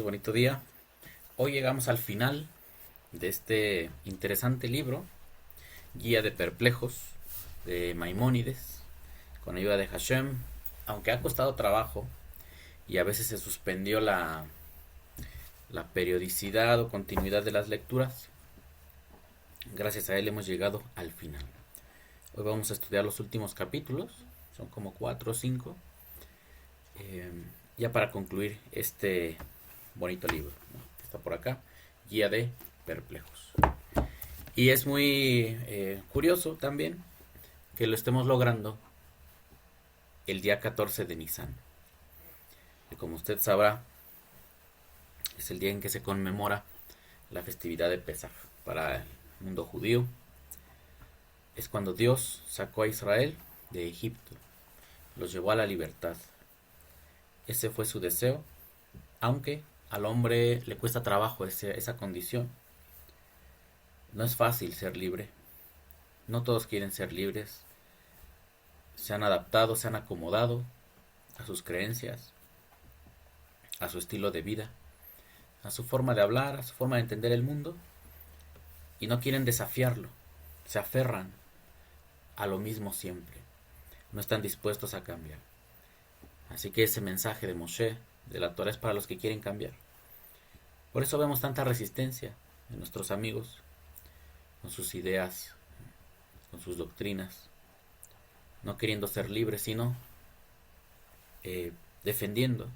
Bonito día. Hoy llegamos al final de este interesante libro, Guía de Perplejos, de Maimónides, con ayuda de Hashem. Aunque ha costado trabajo y a veces se suspendió la periodicidad o continuidad de las lecturas, gracias a él hemos llegado al final. Hoy vamos a estudiar los últimos capítulos, son como 4 o 5, ya para concluir este bonito libro, ¿no? Está por acá, Guía de Perplejos. Y es muy curioso también que lo estemos logrando el día 14 de Nisan. Y como usted sabrá, es el día en que se conmemora la festividad de Pesaj. Para el mundo judío es cuando Dios sacó a Israel de Egipto, los llevó a la libertad. Ese fue su deseo, aunque al hombre le cuesta trabajo esa condición. No es fácil ser libre. No todos quieren ser libres. Se han adaptado, se han acomodado a sus creencias, a su estilo de vida, a su forma de hablar, a su forma de entender el mundo, y no quieren desafiarlo. Se aferran a lo mismo siempre. No están dispuestos a cambiar. Así que ese mensaje de Moshe, de la Torah, es para los que quieren cambiar. Por eso vemos tanta resistencia en nuestros amigos, con sus ideas, con sus doctrinas, no queriendo ser libres, sino defendiendo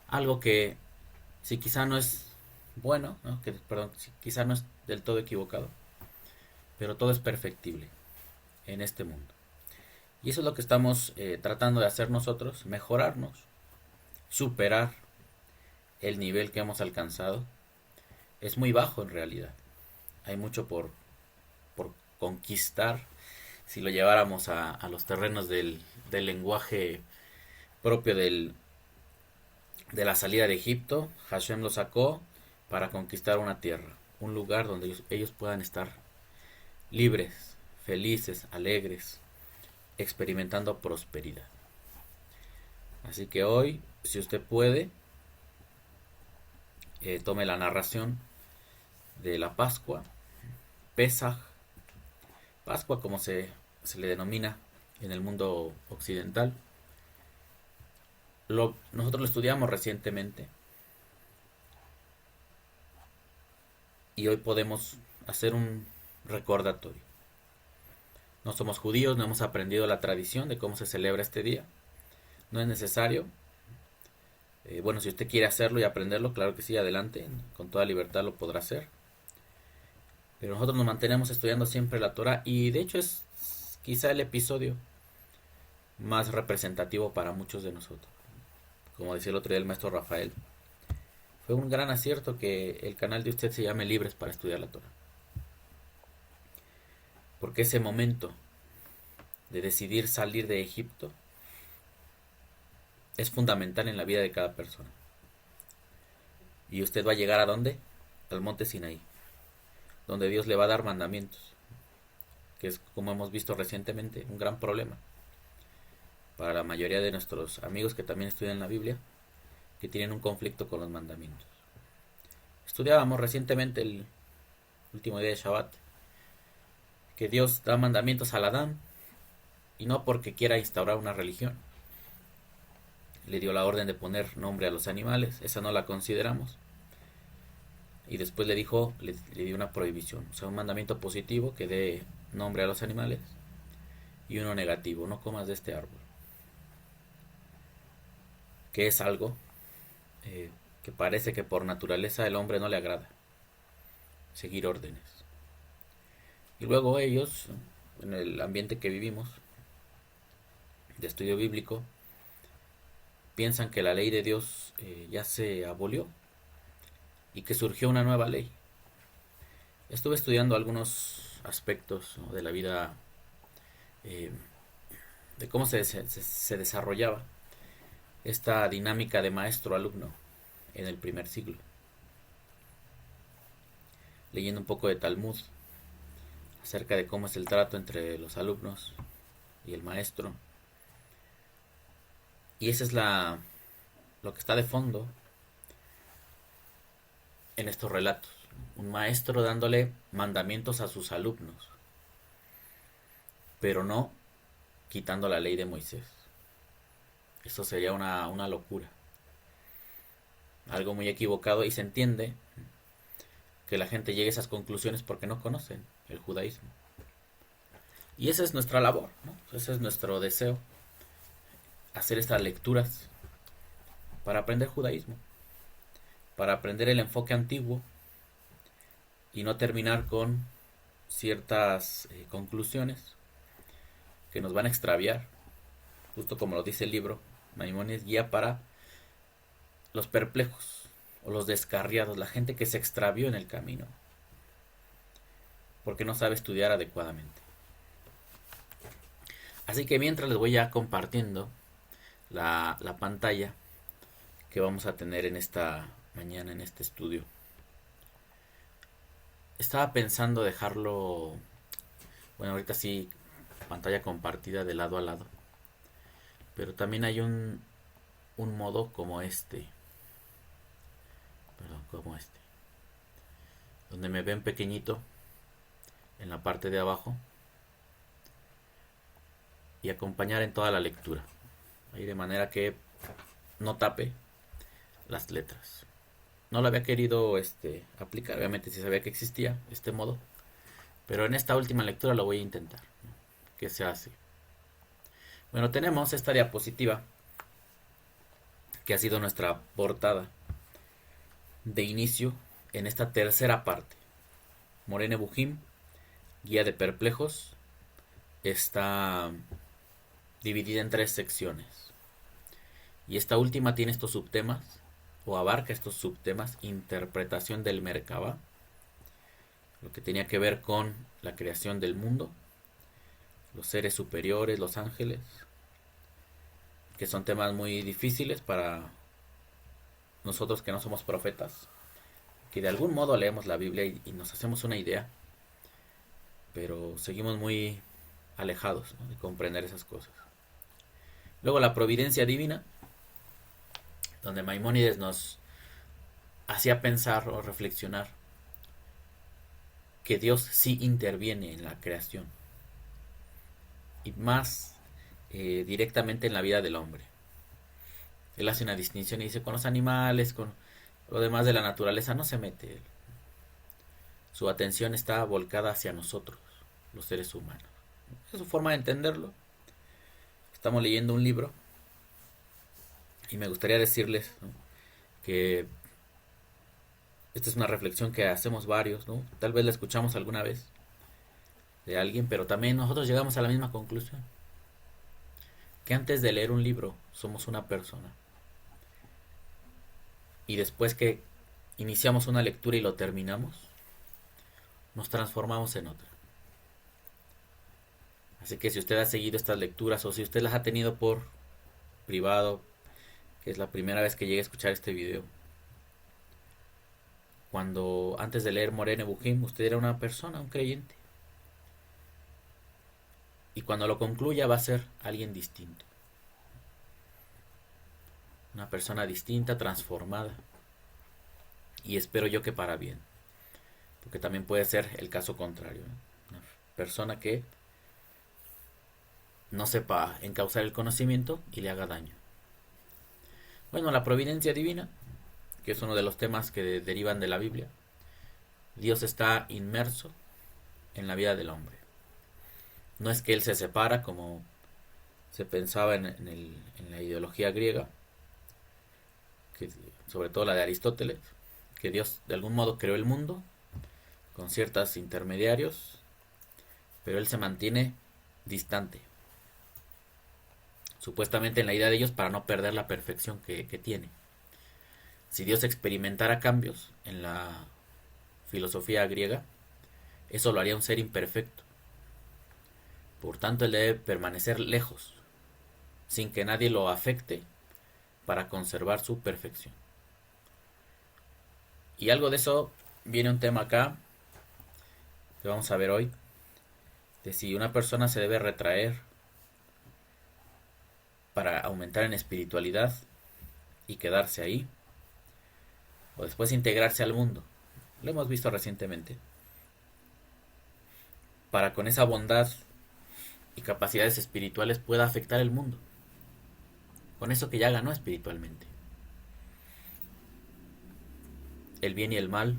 algo que, si quizá no es bueno, ¿no? Si quizá no es del todo equivocado, pero todo es perfectible en este mundo. Y eso es lo que estamos tratando de hacer nosotros, mejorarnos, superar el nivel que hemos alcanzado. Es muy bajo en realidad. Hay mucho por conquistar si lo lleváramos a los terrenos del lenguaje propio de la salida de Egipto. Hashem lo sacó para conquistar una tierra, un lugar donde ellos puedan estar libres, felices, alegres, experimentando prosperidad. Así que hoy, si usted puede, tome la narración de la Pascua, Pesaj, Pascua como se le denomina en el mundo occidental. Nosotros lo estudiamos recientemente y hoy podemos hacer un recordatorio. No somos judíos, no hemos aprendido la tradición de cómo se celebra este día. No es necesario. Bueno, si usted quiere hacerlo y aprenderlo, claro que sí, adelante, con toda libertad lo podrá hacer. Pero nosotros nos mantenemos estudiando siempre la Torah y de hecho es quizá el episodio más representativo para muchos de nosotros. Como decía el otro día el maestro Rafael, fue un gran acierto que el canal de usted se llame Libres para Estudiar la Torah. Porque ese momento de decidir salir de Egipto es fundamental en la vida de cada persona. Y usted va a llegar ¿a dónde? Al monte Sinaí, donde Dios le va a dar mandamientos, que es, como hemos visto recientemente, un gran problema para la mayoría de nuestros amigos que también estudian la Biblia, que tienen un conflicto con los mandamientos. Estudiábamos recientemente el último día de Shabbat, que Dios da mandamientos al Adán, y no porque quiera instaurar una religión. Le dio la orden de poner nombre a los animales, esa no la consideramos. Y después le dio una prohibición, o sea, un mandamiento positivo que dé nombre a los animales, y uno negativo, no comas de este árbol. Que es algo que parece que por naturaleza el hombre no le agrada, seguir órdenes. Y luego ellos, en el ambiente que vivimos, de estudio bíblico, piensan que la ley de Dios ya se abolió y que surgió una nueva ley. Estuve estudiando algunos aspectos, ¿no?, de la vida, de cómo se desarrollaba esta dinámica de maestro-alumno en el primer siglo. Leyendo un poco de Talmud acerca de cómo es el trato entre los alumnos y el maestro. Y esa es lo que está de fondo en estos relatos. Un maestro dándole mandamientos a sus alumnos, pero no quitando la ley de Moisés. Eso sería una locura. Algo muy equivocado, y se entiende que la gente llegue a esas conclusiones porque no conocen el judaísmo. Y esa es nuestra labor, ¿no? Ese es nuestro deseo, hacer estas lecturas para aprender judaísmo, para aprender el enfoque antiguo y no terminar con ciertas conclusiones que nos van a extraviar, justo como lo dice el libro. Maimónides guía para los perplejos o los descarriados, la gente que se extravió en el camino porque no sabe estudiar adecuadamente. Así que mientras les voy ya compartiendo la pantalla que vamos a tener en esta mañana en este estudio. Estaba pensando dejarlo, bueno, ahorita sí, pantalla compartida de lado a lado, pero también hay un modo como donde me ven pequeñito en la parte de abajo y acompañar en toda la lectura, ahí de manera que no tape las letras. No lo había querido aplicar, obviamente si sabía que existía este modo, pero en esta última lectura lo voy a intentar, ¿no? Que se hace. Bueno, tenemos esta diapositiva que ha sido nuestra portada de inicio en esta tercera parte. Moreh Nevukhim, guía de perplejos, está dividida en 3 secciones. Y esta última tiene estos subtemas, o abarca estos subtemas: interpretación del Merkabah, lo que tenía que ver con la creación del mundo, los seres superiores, los ángeles, que son temas muy difíciles para nosotros que no somos profetas, que de algún modo leemos la Biblia y nos hacemos una idea, pero seguimos muy alejados, ¿no?, de comprender esas cosas. Luego la providencia divina, donde Maimónides nos hacía pensar o reflexionar que Dios sí interviene en la creación, y más directamente en la vida del hombre. Él hace una distinción y dice: con los animales, con lo demás de la naturaleza no se mete. Su atención está volcada hacia nosotros, los seres humanos. Es su forma de entenderlo. Estamos leyendo un libro y me gustaría decirles, ¿no?, que esta es una reflexión que hacemos varios, ¿no? Tal vez la escuchamos alguna vez de alguien, pero también nosotros llegamos a la misma conclusión: que antes de leer un libro somos una persona, y después que iniciamos una lectura y lo terminamos, nos transformamos en otra. Así que si usted ha seguido estas lecturas, o si usted las ha tenido por privado, que es la primera vez que llegue a escuchar este video, cuando antes de leer Moreh Nevukhim usted era una persona, un creyente, y cuando lo concluya va a ser alguien distinto, una persona distinta, transformada, y espero yo que para bien, porque también puede ser el caso contrario, ¿no? Una persona que no sepa encauzar el conocimiento y le haga daño. Bueno, la providencia divina, que es uno de los temas que derivan de la Biblia. Dios está inmerso en la vida del hombre. No es que Él se separa como se pensaba en la ideología griega, que, sobre todo la de Aristóteles, que Dios de algún modo creó el mundo con ciertos intermediarios, pero Él se mantiene distante, supuestamente en la idea de ellos, para no perder la perfección que tiene. Si Dios experimentara cambios en la filosofía griega, eso lo haría un ser imperfecto. Por tanto, Él debe permanecer lejos, sin que nadie lo afecte, para conservar su perfección. Y algo de eso viene un tema acá que vamos a ver hoy, de si una persona se debe retraer para aumentar en espiritualidad y quedarse ahí, o después integrarse al mundo. Lo hemos visto recientemente. Para con esa bondad y capacidades espirituales pueda afectar el mundo. Con eso que ya ganó espiritualmente. El bien y el mal.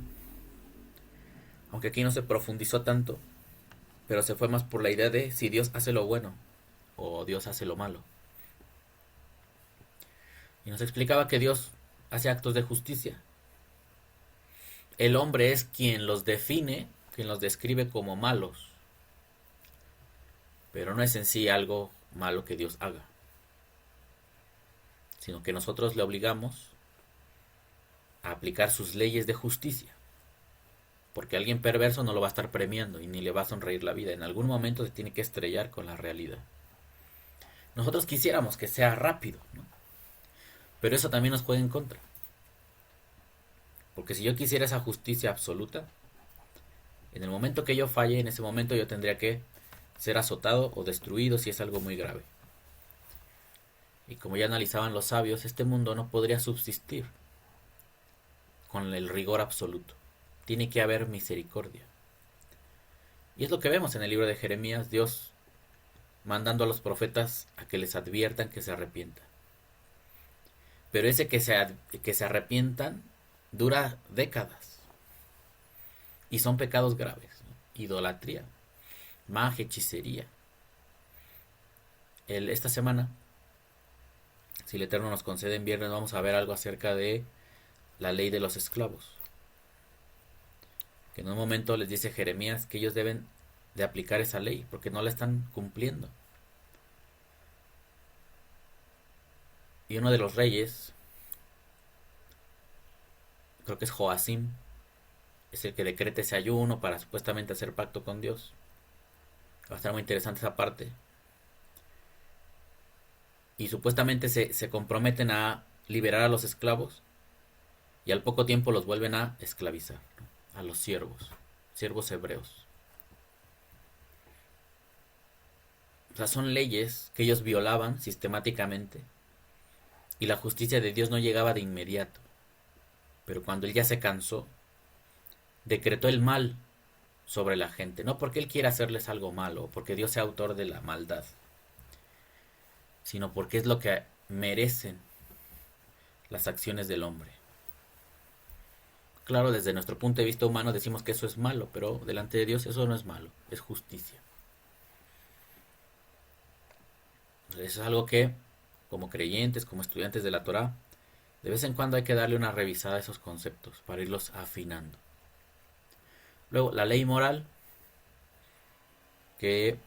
Aunque aquí no se profundizó tanto, pero se fue más por la idea de si Dios hace lo bueno o Dios hace lo malo. Y nos explicaba que Dios hace actos de justicia. El hombre es quien los define, quien los describe como malos. Pero no es en sí algo malo que Dios haga, sino que nosotros le obligamos a aplicar sus leyes de justicia. Porque alguien perverso no lo va a estar premiando y ni le va a sonreír la vida. En algún momento se tiene que estrellar con la realidad. Nosotros quisiéramos que sea rápido, ¿no? Pero eso también nos juega en contra. Porque si yo quisiera esa justicia absoluta, en el momento que yo falle, en ese momento yo tendría que ser azotado o destruido si es algo muy grave. Y como ya analizaban los sabios, este mundo no podría subsistir con el rigor absoluto. Tiene que haber misericordia. Y es lo que vemos en el libro de Jeremías, Dios mandando a los profetas a que les adviertan que se arrepientan. Pero ese que se arrepientan dura décadas. Y son pecados graves, ¿no? Idolatría, magia, hechicería. Esta semana, si el Eterno nos concede en viernes, vamos a ver algo acerca de la ley de los esclavos. Que en un momento les dice Jeremías que ellos deben de aplicar esa ley porque no la están cumpliendo. Y uno de los reyes, creo que es Joacim, es el que decreta ese ayuno para supuestamente hacer pacto con Dios. Va a estar muy interesante esa parte. Y supuestamente se comprometen a liberar a los esclavos y al poco tiempo los vuelven a esclavizar, ¿no? A los siervos hebreos. O sea, son leyes que ellos violaban sistemáticamente y la justicia de Dios no llegaba de inmediato. Pero cuando Él ya se cansó, decretó el mal sobre la gente. No porque Él quiera hacerles algo malo, o porque Dios sea autor de la maldad, sino porque es lo que merecen las acciones del hombre. Claro, desde nuestro punto de vista humano decimos que eso es malo, pero delante de Dios eso no es malo, es justicia. Eso es algo que, como creyentes, como estudiantes de la Torá, de vez en cuando hay que darle una revisada a esos conceptos para irlos afinando. Luego, la ley moral, que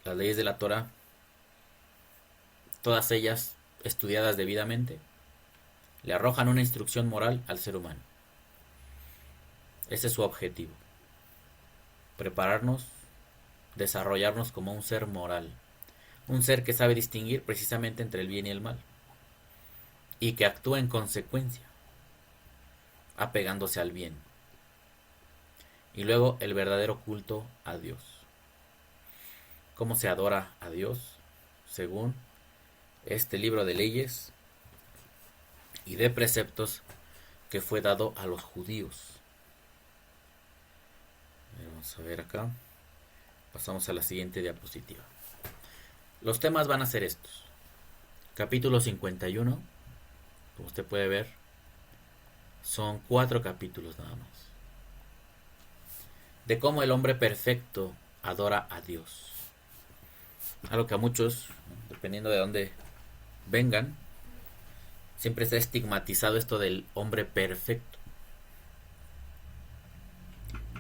las leyes de la Torá, todas ellas estudiadas debidamente, le arrojan una instrucción moral al ser humano. Ese es su objetivo. Prepararnos, desarrollarnos como un ser moral. Un ser que sabe distinguir precisamente entre el bien y el mal. Y que actúa en consecuencia, apegándose al bien. Y luego el verdadero culto a Dios. ¿Cómo se adora a Dios? Según este libro de leyes y de preceptos que fue dado a los judíos. Vamos a ver acá. Pasamos a la siguiente diapositiva. Los temas van a ser estos. Capítulo 51, como usted puede ver, son 4 capítulos nada más. De cómo el hombre perfecto adora a Dios. Algo que a muchos, dependiendo de dónde vengan, siempre se ha estigmatizado esto del hombre perfecto.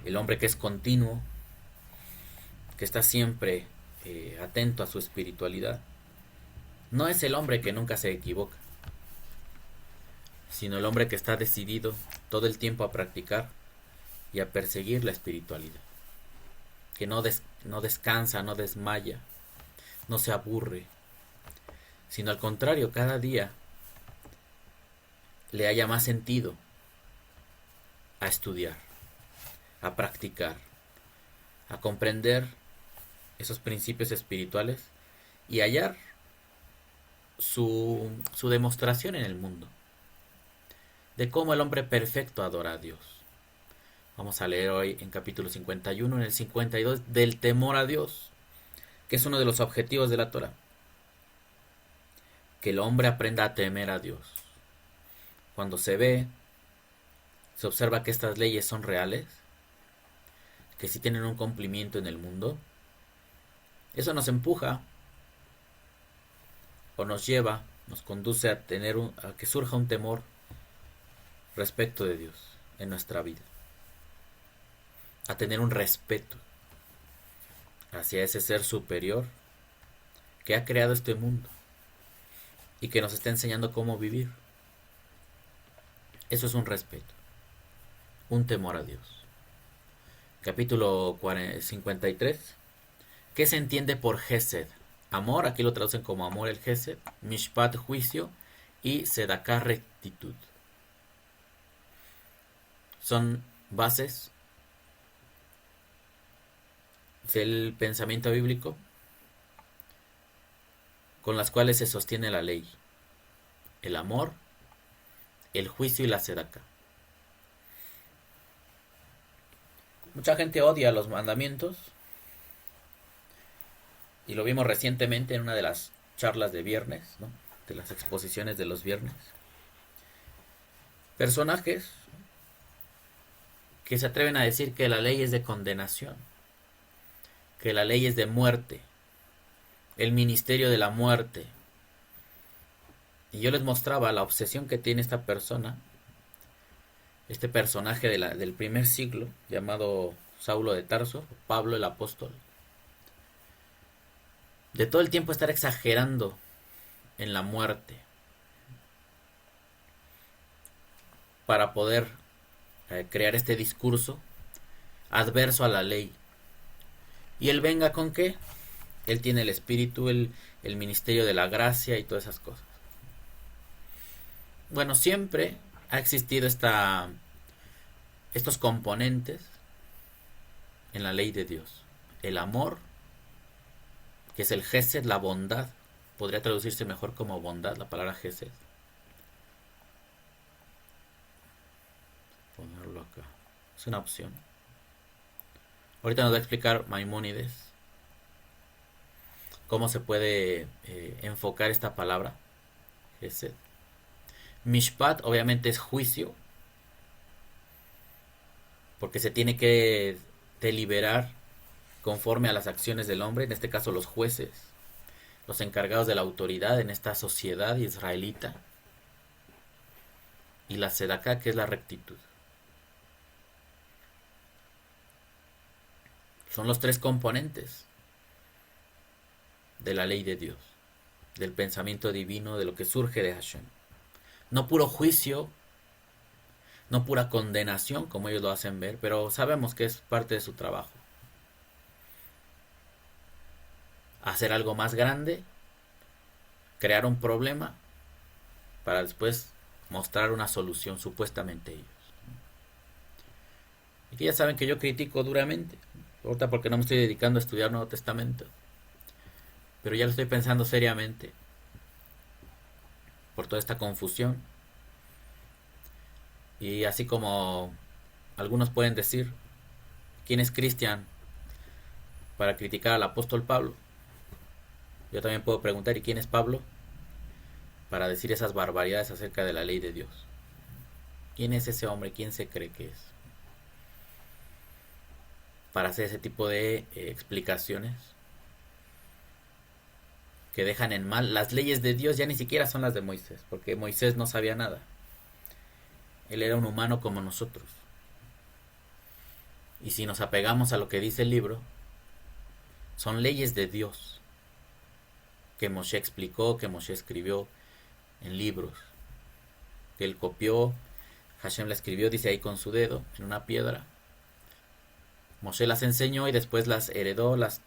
El hombre que es continuo, que está siempre atento a su espiritualidad, no es el hombre que nunca se equivoca, sino el hombre que está decidido todo el tiempo a practicar y a perseguir la espiritualidad, que no descansa, no desmaya, no se aburre, sino al contrario, cada día le haya más sentido a estudiar, a practicar, a comprender esos principios espirituales y hallar su demostración en el mundo. de cómo el hombre perfecto adora a Dios. Vamos a leer hoy en capítulo 51, en el 52, del temor a Dios, que es uno de los objetivos de la Torah. Que el hombre aprenda a temer a Dios. Cuando se observa que estas leyes son reales, que sí tienen un cumplimiento en el mundo, eso nos empuja o nos lleva, nos conduce a a que surja un temor respecto de Dios en nuestra vida, a tener un respeto hacia ese ser superior que ha creado este mundo y que nos está enseñando cómo vivir. Eso es un respeto, un temor a Dios. Capítulo 53. ¿Qué se entiende por Gesed? Amor, aquí lo traducen como amor el Gesed, Mishpat, juicio, y Sedaká, rectitud. Son bases del pensamiento bíblico con las cuales se sostiene la ley: el amor, el juicio y la sedaká. Mucha gente odia los mandamientos, y lo vimos recientemente en una de las charlas de viernes, ¿no? De las exposiciones de los viernes. Personajes que se atreven a decir que la ley es de condenación, que la ley es de muerte, el ministerio de la muerte. Y yo les mostraba la obsesión que tiene esta persona, este personaje del primer siglo, llamado Saulo de Tarso, Pablo el apóstol, de todo el tiempo estar exagerando en la muerte para poder crear este discurso adverso a la ley. Y él venga con qué? Él tiene el espíritu, el ministerio de la gracia y todas esas cosas. Bueno, siempre ha existido estos componentes en la ley de Dios. El amor, que es el Gesed, la bondad. Podría traducirse mejor como bondad, la palabra Gesed. Ponerlo acá. Es una opción. Ahorita nos va a explicar Maimónides cómo se puede enfocar esta palabra, Gesed. Mishpat obviamente es juicio, porque se tiene que deliberar conforme a las acciones del hombre, en este caso los jueces, los encargados de la autoridad en esta sociedad israelita. Y la sedaká, que es la rectitud. Son los tres componentes de la ley de Dios, del pensamiento divino, de lo que surge de Hashem. No puro juicio, no pura condenación, como ellos lo hacen ver, pero sabemos que es parte de su trabajo. Hacer algo más grande, crear un problema, para después mostrar una solución, supuestamente ellos. Y que ya saben que yo critico duramente, ahorita porque no me estoy dedicando a estudiar Nuevo Testamento, pero ya lo estoy pensando seriamente, por toda esta confusión. Y así como algunos pueden decir, ¿quién es Cristian para criticar al apóstol Pablo? Yo también puedo preguntar, ¿y quién es Pablo para decir esas barbaridades acerca de la ley de Dios? ¿Quién es ese hombre? ¿Quién se cree que es? Para hacer ese tipo de explicaciones que dejan en mal las leyes de Dios. Ya ni siquiera son las de Moisés, porque Moisés no sabía nada. Él era un humano como nosotros. Y si nos apegamos a lo que dice el libro, son leyes de Dios que Moshe explicó, que Moshe escribió en libros, que él copió. Hashem la escribió, dice ahí, con su dedo en una piedra. Moshe las enseñó y después las heredó, las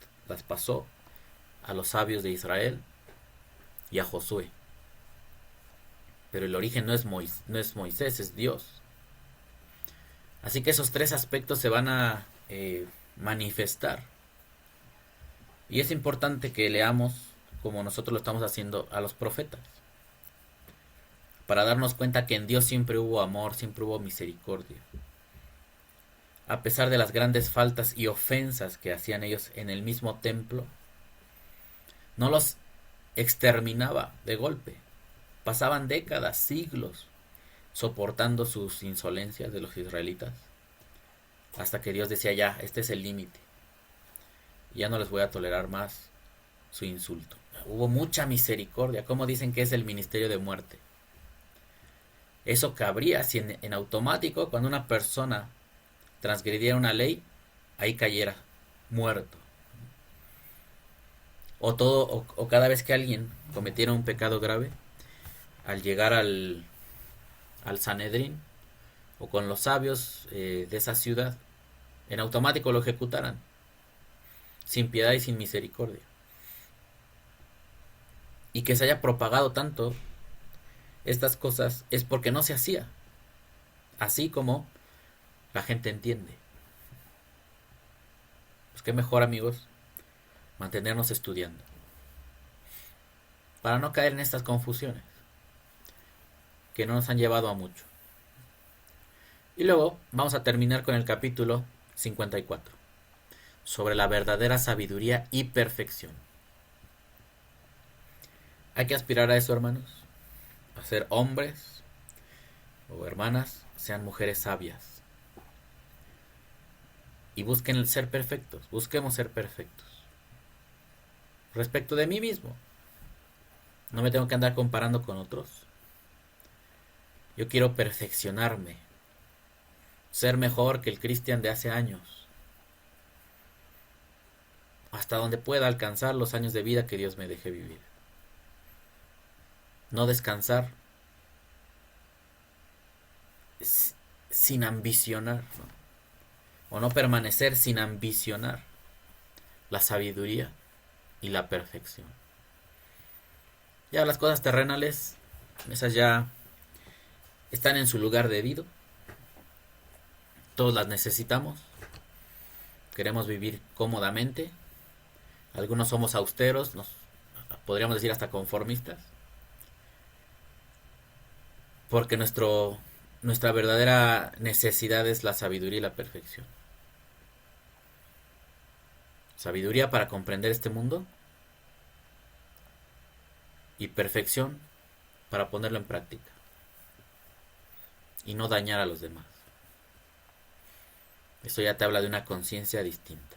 pasó a los sabios de Israel y a Josué. Pero el origen no es Moisés, es Dios. Así que esos tres aspectos se van a manifestar. Y es importante que leamos, como nosotros lo estamos haciendo, a los profetas. para darnos cuenta que en Dios siempre hubo amor, siempre hubo misericordia. A pesar de las grandes faltas y ofensas que hacían ellos en el mismo templo, no los exterminaba de golpe. Pasaban décadas, siglos, soportando sus insolencias de los israelitas, hasta que Dios decía: ya, este es el límite, ya no les voy a tolerar más su insulto. Hubo mucha misericordia. ¿Cómo dicen que es el ministerio de muerte? Eso cabría si en automático, cuando una persona transgrediera una ley, ahí cayera muerto. O cada vez que alguien cometiera un pecado grave, al llegar al Sanedrín o con los sabios de esa ciudad, en automático lo ejecutaran, sin piedad y sin misericordia. Y que se haya propagado tanto estas cosas es porque no se hacía así como la gente entiende. Pues qué mejor, amigos, mantenernos estudiando para no caer en estas confusiones que no nos han llevado a mucho. Y luego vamos a terminar con el capítulo 54, sobre la verdadera sabiduría y perfección. Hay que aspirar a eso, hermanos, a ser hombres o hermanas, sean mujeres sabias. Y busquen ser perfectos, busquemos ser perfectos. Respecto de mí mismo, no me tengo que andar comparando con otros. Yo quiero perfeccionarme, ser mejor que el Cristian de hace años, hasta donde pueda alcanzar los años de vida que Dios me deje vivir. No descansar sin ambicionar, ¿no? O no permanecer sin ambicionar la sabiduría y la perfección. Ya las cosas terrenales, esas ya están en su lugar debido. Todos las necesitamos. Queremos vivir cómodamente. Algunos somos austeros, podríamos decir hasta conformistas. Porque nuestra verdadera necesidad es la sabiduría y la perfección. Sabiduría para comprender este mundo y perfección para ponerlo en práctica y no dañar a los demás. Esto ya te habla de una conciencia distinta.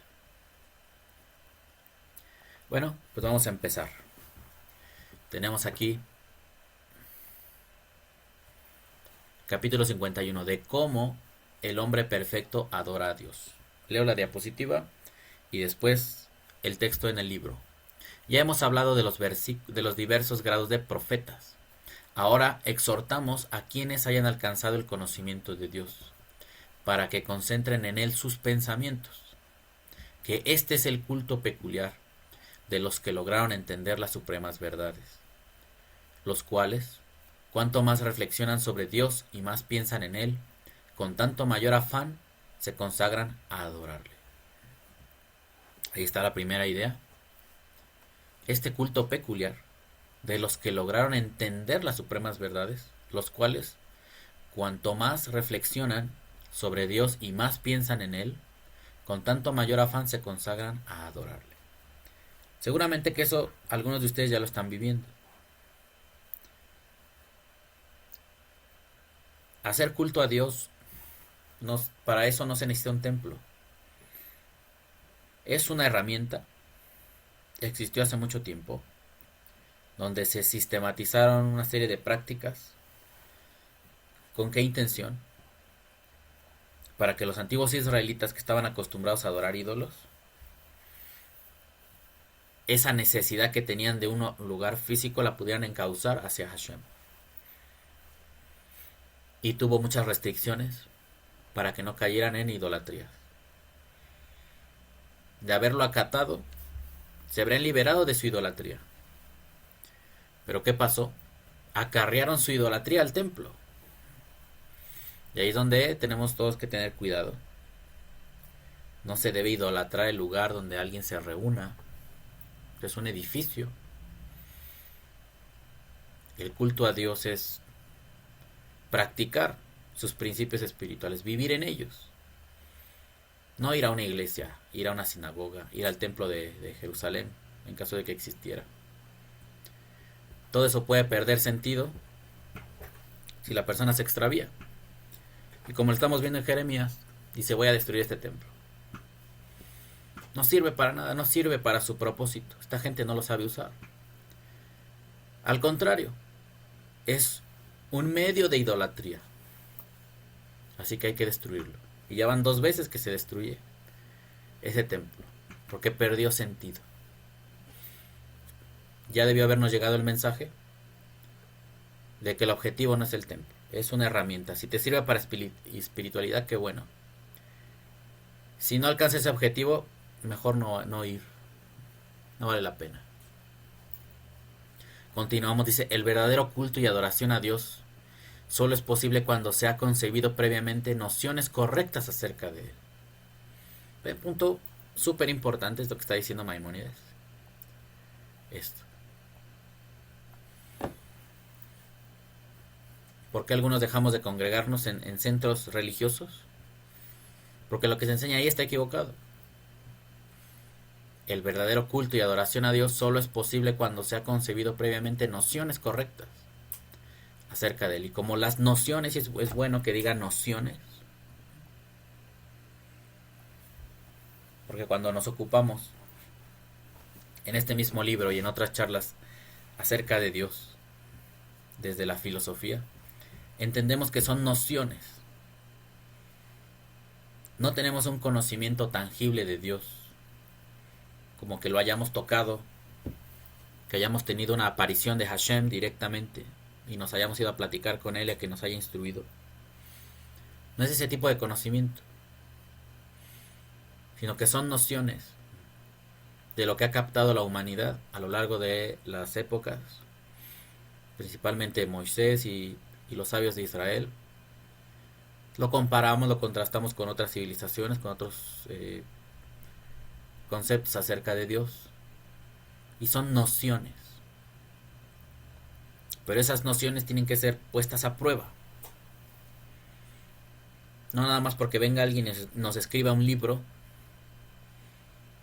Bueno, pues vamos a empezar. Tenemos aquí capítulo 51, de cómo el hombre perfecto adora a Dios. Leo la diapositiva y después el texto en el libro. Ya hemos hablado de los diversos grados de profetas. Ahora exhortamos a quienes hayan alcanzado el conocimiento de Dios, para que concentren en él sus pensamientos, que este es el culto peculiar de los que lograron entender las supremas verdades, los cuales, cuanto más reflexionan sobre Dios y más piensan en él, con tanto mayor afán se consagran a adorarle. Ahí está la primera idea. Este culto peculiar de los que lograron entender las supremas verdades, los cuales, cuanto más reflexionan sobre Dios y más piensan en él, con tanto mayor afán se consagran a adorarle. Seguramente que eso algunos de ustedes ya lo están viviendo. Hacer culto a Dios, para eso no se necesita un templo. Es una herramienta, existió hace mucho tiempo, donde se sistematizaron una serie de prácticas. ¿Con qué intención? Para que los antiguos israelitas que estaban acostumbrados a adorar ídolos, esa necesidad que tenían de un lugar físico la pudieran encauzar hacia Hashem. Y tuvo muchas restricciones para que no cayeran en idolatría. De haberlo acatado, se habrían liberado de su idolatría. Pero ¿qué pasó? Acarrearon su idolatría al templo. Y ahí es donde tenemos todos que tener cuidado. No se debe idolatrar el lugar donde alguien se reúna. Es un edificio. El culto a Dios es practicar sus principios espirituales, vivir en ellos. No ir a una iglesia, ir a una sinagoga, ir al templo de Jerusalén, en caso de que existiera. Todo eso puede perder sentido si la persona se extravía. Y como lo estamos viendo en Jeremías, dice: voy a destruir este templo. No sirve para nada, no sirve para su propósito. Esta gente no lo sabe usar. Al contrario, es un medio de idolatría. Así que hay que destruirlo. Y ya van 2 veces que se destruye ese templo, porque perdió sentido. Ya debió habernos llegado el mensaje de que el objetivo no es el templo, es una herramienta. Si te sirve para espiritualidad, qué bueno. Si no alcanza ese objetivo, mejor no ir. No vale la pena. Continuamos, dice: el verdadero culto y adoración a Dios solo es posible cuando se ha concebido previamente nociones correctas acerca de él. Un punto súper importante es lo que está diciendo Maimónides. Esto. ¿Por qué algunos dejamos de congregarnos en centros religiosos? Porque lo que se enseña ahí está equivocado. El verdadero culto y adoración a Dios solo es posible cuando se ha concebido previamente nociones correctas acerca de él. Y como las nociones, es bueno que diga nociones, porque cuando nos ocupamos en este mismo libro y en otras charlas acerca de Dios desde la filosofía, entendemos que son nociones. No tenemos un conocimiento tangible de Dios, como que lo hayamos tocado, que hayamos tenido una aparición de Hashem directamente y nos hayamos ido a platicar con él y a que nos haya instruido. No es ese tipo de conocimiento, sino que son nociones de lo que ha captado la humanidad a lo largo de las épocas, principalmente Moisés y los sabios de Israel. Lo comparamos, lo contrastamos con otras civilizaciones, con otros conceptos acerca de Dios, y son nociones. Pero esas nociones tienen que ser puestas a prueba. No nada más porque venga alguien y nos escriba un libro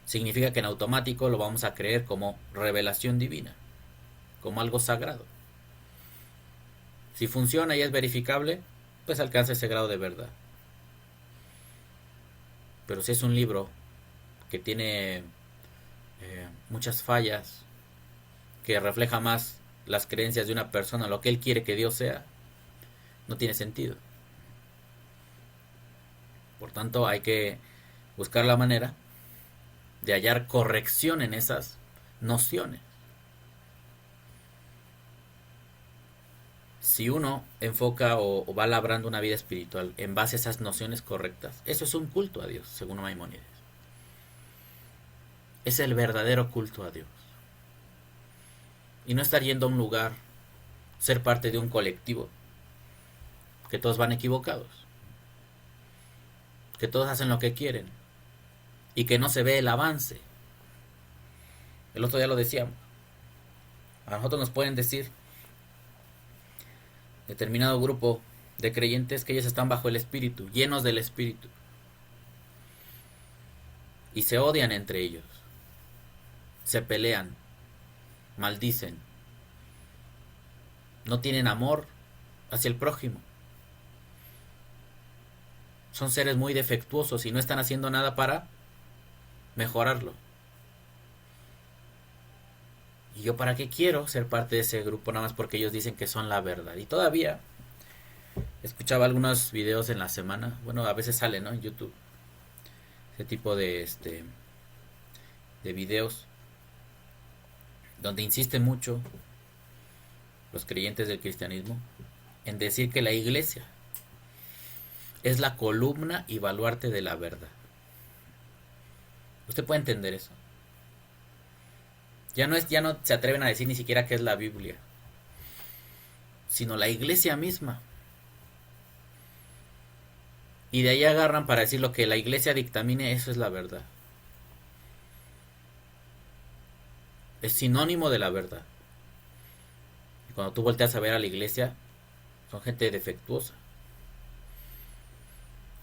significa que en automático lo vamos a creer como revelación divina, como algo sagrado. Si funciona y es verificable, pues alcanza ese grado de verdad. Pero si es un libro que tiene muchas fallas, que refleja más las creencias de una persona, lo que él quiere que Dios sea, no tiene sentido. Por tanto, hay que buscar la manera de hallar corrección en esas nociones. Si uno enfoca o va labrando una vida espiritual en base a esas nociones correctas, eso es un culto a Dios, según Maimónides. Es el verdadero culto a Dios. Y no estar yendo a un lugar, ser parte de un colectivo, que todos van equivocados, que todos hacen lo que quieren y que no se ve el avance. El otro día lo decíamos. A nosotros nos pueden decir determinado grupo de creyentes que ellos están bajo el Espíritu, llenos del Espíritu, y se odian entre ellos, se pelean, maldicen, no tienen amor hacia el prójimo, son seres muy defectuosos y no están haciendo nada para mejorarlo. ¿Y yo para qué quiero ser parte de ese grupo? Nada más porque ellos dicen que son la verdad. Y todavía escuchaba algunos videos en la semana, bueno, a veces sale, ¿no?, en YouTube, ese tipo de videos donde insisten mucho los creyentes del cristianismo en decir que la iglesia es la columna y baluarte de la verdad. ¿Usted puede entender eso? Ya no se atreven a decir ni siquiera que es la Biblia, sino la iglesia misma. Y de ahí agarran para decir lo que la iglesia dictamine, eso es la verdad. Es sinónimo de la verdad. Y cuando tú volteas a ver a la iglesia, son gente defectuosa.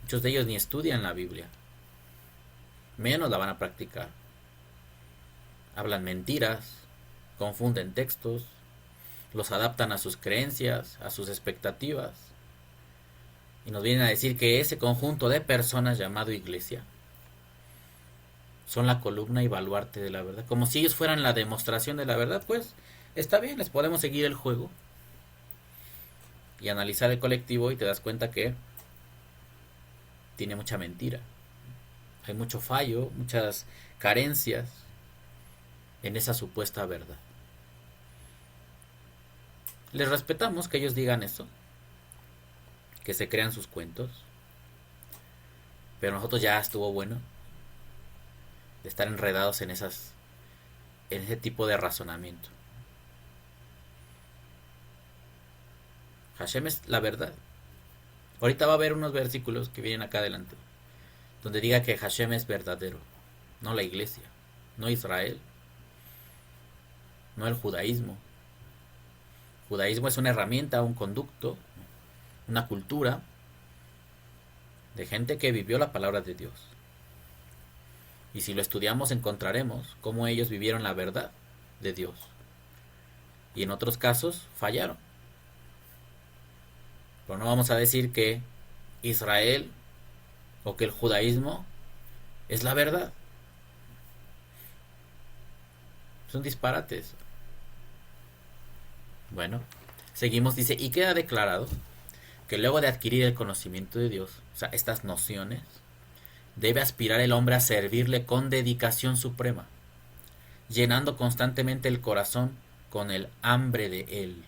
Muchos de ellos ni estudian la Biblia, menos la van a practicar. Hablan mentiras, confunden textos, los adaptan a sus creencias, a sus expectativas, y nos vienen a decir que ese conjunto de personas llamado iglesia son la columna y baluarte de la verdad, como si ellos fueran la demostración de la verdad. Pues está bien, les podemos seguir el juego y analizar el colectivo, y te das cuenta que tiene mucha mentira, hay mucho fallo, muchas carencias en esa supuesta verdad. Les respetamos que ellos digan eso, que se crean sus cuentos, pero nosotros ya estuvo bueno de estar enredados en ese tipo de razonamiento. Hashem es la verdad. Ahorita va a haber unos versículos que vienen acá adelante donde diga que Hashem es verdadero, no la iglesia, no Israel, no el judaísmo. Judaísmo es una herramienta, un conducto, una cultura de gente que vivió la palabra de Dios. Y si lo estudiamos encontraremos cómo ellos vivieron la verdad de Dios. Y en otros casos fallaron. Pero no vamos a decir que Israel o que el judaísmo es la verdad. Son disparates. Bueno, seguimos, dice, y queda declarado que luego de adquirir el conocimiento de Dios, o sea, estas nociones, debe aspirar el hombre a servirle con dedicación suprema, llenando constantemente el corazón con el hambre de él,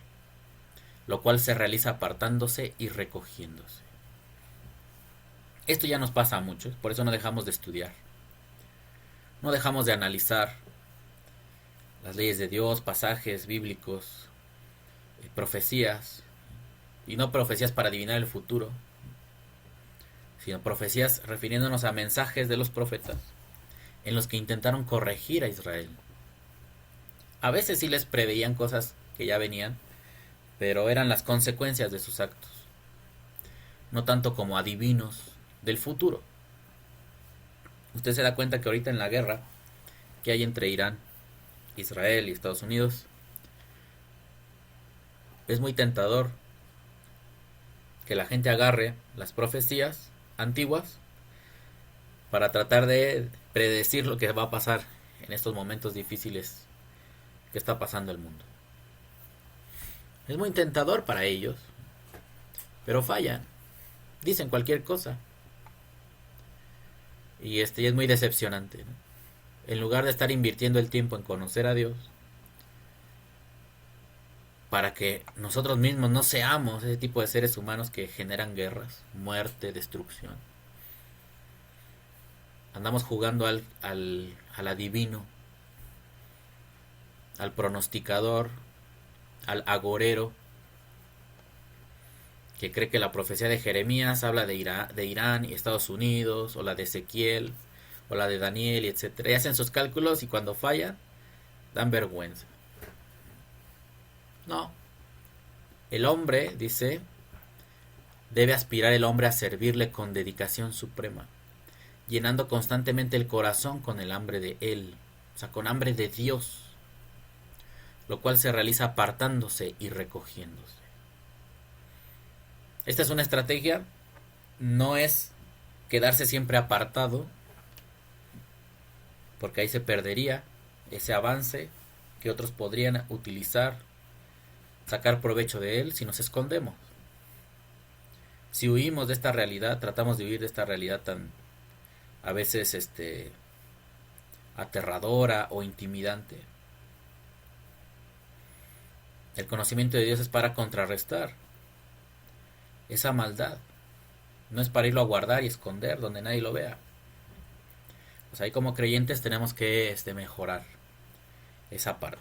lo cual se realiza apartándose y recogiéndose. Esto ya nos pasa a muchos, por eso no dejamos de estudiar, no dejamos de analizar las leyes de Dios, pasajes bíblicos, profecías, y no profecías para adivinar el futuro, sino profecías refiriéndonos a mensajes de los profetas en los que intentaron corregir a Israel. A veces sí les preveían cosas que ya venían, pero eran las consecuencias de sus actos, no tanto como adivinos del futuro. Usted se da cuenta que ahorita en la guerra que hay entre Irán, Israel y Estados Unidos, es muy tentador que la gente agarre las profecías antiguas para tratar de predecir lo que va a pasar en estos momentos difíciles que está pasando el mundo. Es muy tentador para ellos, pero fallan, dicen cualquier cosa, y es muy decepcionante, ¿no? En lugar de estar invirtiendo el tiempo en conocer a Dios, para que nosotros mismos no seamos ese tipo de seres humanos que generan guerras, muerte, destrucción. Andamos jugando al adivino, al pronosticador, al agorero, que cree que la profecía de Jeremías habla de Irán y Estados Unidos, o la de Ezequiel, o la de Daniel, y etcétera. Y hacen sus cálculos y cuando fallan, dan vergüenza. No. El hombre, dice, debe aspirar el hombre a servirle con dedicación suprema, llenando constantemente el corazón con el hambre de él, o sea, con hambre de Dios, lo cual se realiza apartándose y recogiéndose. Esta es una estrategia, no es quedarse siempre apartado, porque ahí se perdería ese avance que otros podrían utilizar, sacar provecho de él si nos escondemos. Si huimos de esta realidad, tratamos de huir de esta realidad tan a veces aterradora o intimidante. El conocimiento de Dios es para contrarrestar esa maldad, no es para irlo a guardar y esconder donde nadie lo vea. Pues ahí como creyentes tenemos que mejorar esa parte.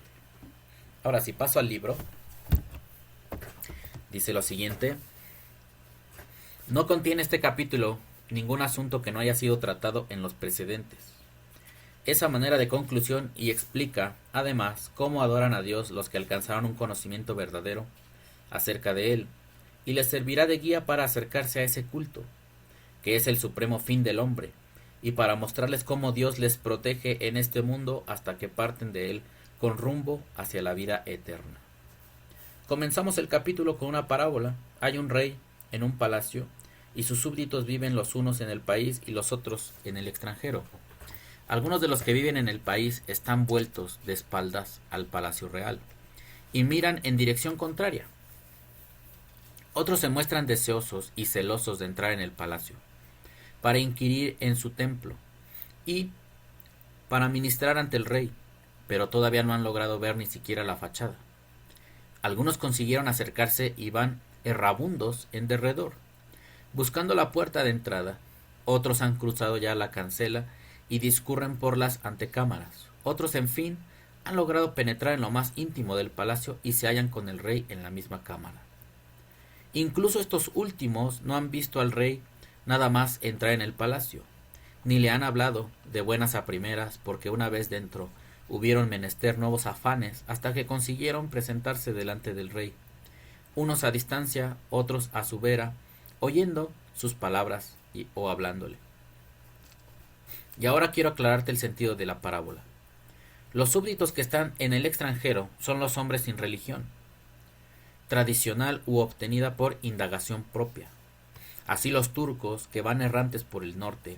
Ahora, si paso al libro, dice lo siguiente: no contiene este capítulo ningún asunto que no haya sido tratado en los precedentes. Esa manera de conclusión y explica, además, cómo adoran a Dios los que alcanzaron un conocimiento verdadero acerca de Él, y les servirá de guía para acercarse a ese culto, que es el supremo fin del hombre, y para mostrarles cómo Dios les protege en este mundo hasta que parten de él con rumbo hacia la vida eterna. Comenzamos el capítulo con una parábola. Hay un rey en un palacio y sus súbditos viven los unos en el país y los otros en el extranjero. Algunos de los que viven en el país están vueltos de espaldas al palacio real y miran en dirección contraria. Otros se muestran deseosos y celosos de entrar en el palacio, para inquirir en su templo y para ministrar ante el rey, pero todavía no han logrado ver ni siquiera la fachada. Algunos consiguieron acercarse y van errabundos en derredor, buscando la puerta de entrada. Otros han cruzado ya la cancela y discurren por las antecámaras. Otros, en fin, han logrado penetrar en lo más íntimo del palacio y se hallan con el rey en la misma cámara. Incluso estos últimos no han visto al rey nada más entrar en el palacio, ni le han hablado de buenas a primeras, porque una vez dentro hubieron menester nuevos afanes hasta que consiguieron presentarse delante del rey, unos a distancia, otros a su vera, oyendo sus palabras o hablándole. Y ahora quiero aclararte el sentido de la parábola. Los súbditos que están en el extranjero son los hombres sin religión, tradicional u obtenida por indagación propia. Así los turcos que van errantes por el norte,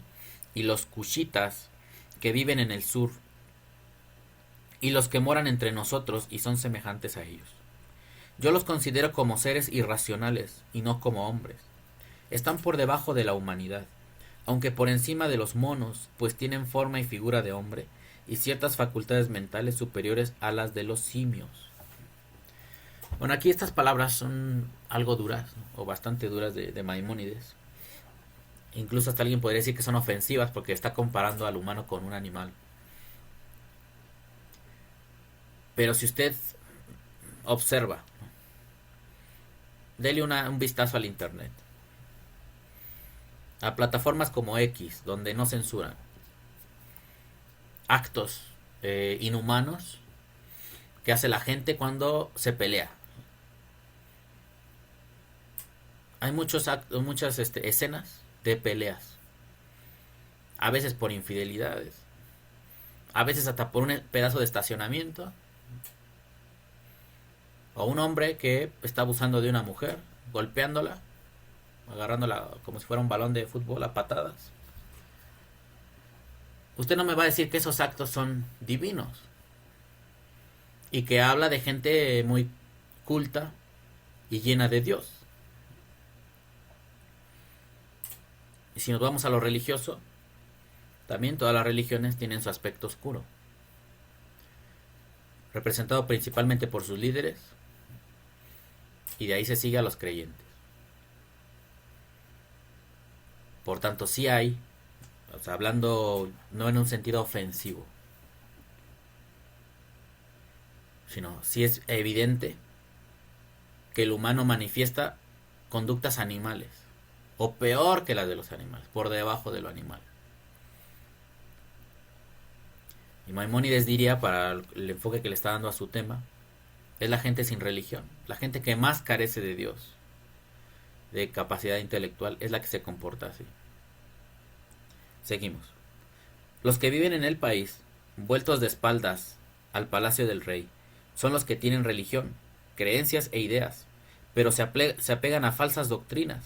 y los cushitas que viven en el sur, y los que moran entre nosotros y son semejantes a ellos. Yo los considero como seres irracionales y no como hombres. Están por debajo de la humanidad, aunque por encima de los monos, pues tienen forma y figura de hombre y ciertas facultades mentales superiores a las de los simios. Bueno, aquí estas palabras son algo duras, ¿no? O bastante duras de Maimónides. Incluso hasta alguien podría decir que son ofensivas porque está comparando al humano con un animal. Pero si usted observa, ¿no? Dele un vistazo al internet, a plataformas como X, donde no censuran actos inhumanos que hace la gente cuando se pelea. Hay muchas escenas de peleas, a veces por infidelidades, a veces hasta por un pedazo de estacionamiento, o un hombre que está abusando de una mujer, golpeándola, agarrándola como si fuera un balón de fútbol a patadas. Usted no me va a decir que esos actos son divinos y que habla de gente muy culta y llena de Dios. Y si nos vamos a lo religioso, también todas las religiones tienen su aspecto oscuro, representado principalmente por sus líderes, y de ahí se sigue a los creyentes. Por tanto, sí hay, o sea, hablando no en un sentido ofensivo, sino sí es evidente que el humano manifiesta conductas animales, o peor que las de los animales, por debajo de lo animal. Y Maimónides diría, para el enfoque que le está dando a su tema, es la gente sin religión, la gente que más carece de Dios, de capacidad intelectual, es la que se comporta así. Seguimos. Los que viven en el país, vueltos de espaldas al palacio del rey, son los que tienen religión, creencias e ideas, pero se apegan a falsas doctrinas,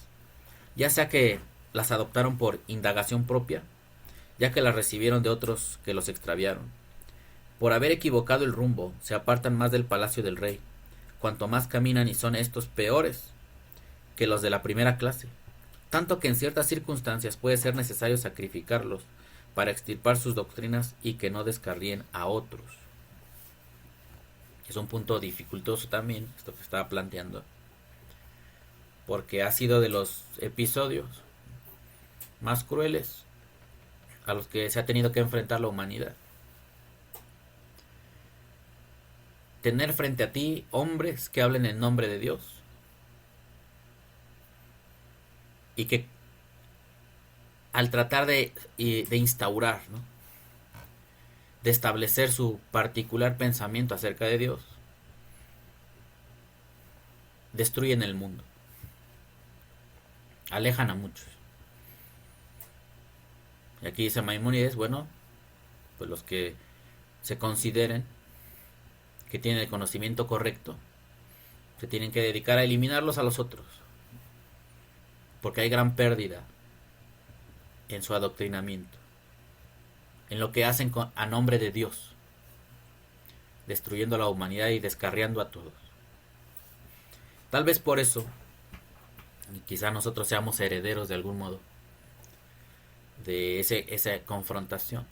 ya sea que las adoptaron por indagación propia, ya que las recibieron de otros que los extraviaron. Por haber equivocado el rumbo, se apartan más del palacio del rey, cuanto más caminan, y son estos peores que los de la primera clase, tanto que en ciertas circunstancias puede ser necesario sacrificarlos para extirpar sus doctrinas y que no descarríen a otros. Es un punto dificultoso también esto que estaba planteando, porque ha sido de los episodios más crueles a los que se ha tenido que enfrentar la humanidad. Tener frente a ti hombres que hablen en nombre de Dios y que al tratar de instaurar, ¿no?, de establecer su particular pensamiento acerca de Dios, destruyen el mundo. alejan a muchos. Y aquí dice Maimónides, bueno, pues los que se consideren que tienen el conocimiento correcto, se tienen que dedicar a eliminarlos a los otros, porque hay gran pérdida en su adoctrinamiento, en lo que hacen a nombre de Dios, destruyendo a la humanidad y descarriando a todos. Tal vez por eso, y quizá nosotros seamos herederos de algún modo de esa confrontación.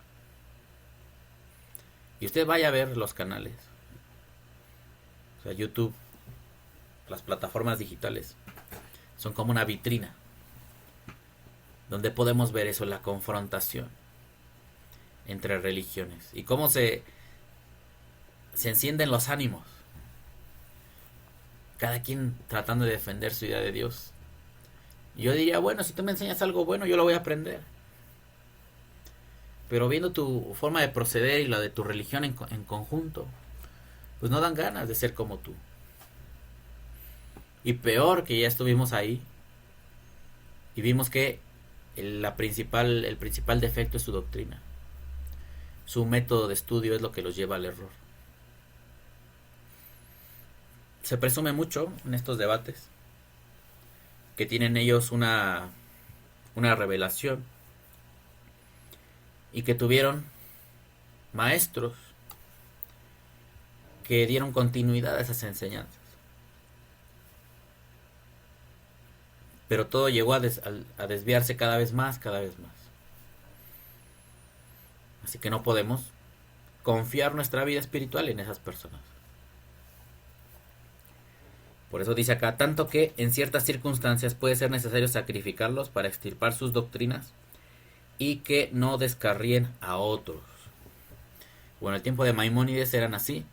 Y usted vaya a ver los canales, o sea, YouTube, las plataformas digitales, son como una vitrina donde podemos ver eso, la confrontación entre religiones y cómo se encienden los ánimos, cada quien tratando de defender su idea de Dios. Y yo diría, bueno, si tú me enseñas algo bueno, yo lo voy a aprender, pero viendo tu forma de proceder y la de tu religión en conjunto, pues no dan ganas de ser como tú. Y peor, que ya estuvimos ahí y vimos que el principal defecto es su doctrina. Su método de estudio es lo que los lleva al error. Se presume mucho en estos debates que tienen ellos una revelación y que tuvieron maestros que dieron continuidad a esas enseñanzas. Pero todo llegó a desviarse cada vez más. Así que no podemos confiar nuestra vida espiritual en esas personas. Por eso dice acá, tanto que en ciertas circunstancias puede ser necesario sacrificarlos para extirpar sus doctrinas y que no descarríen a otros. Bueno, el tiempo de Maimónides eran así.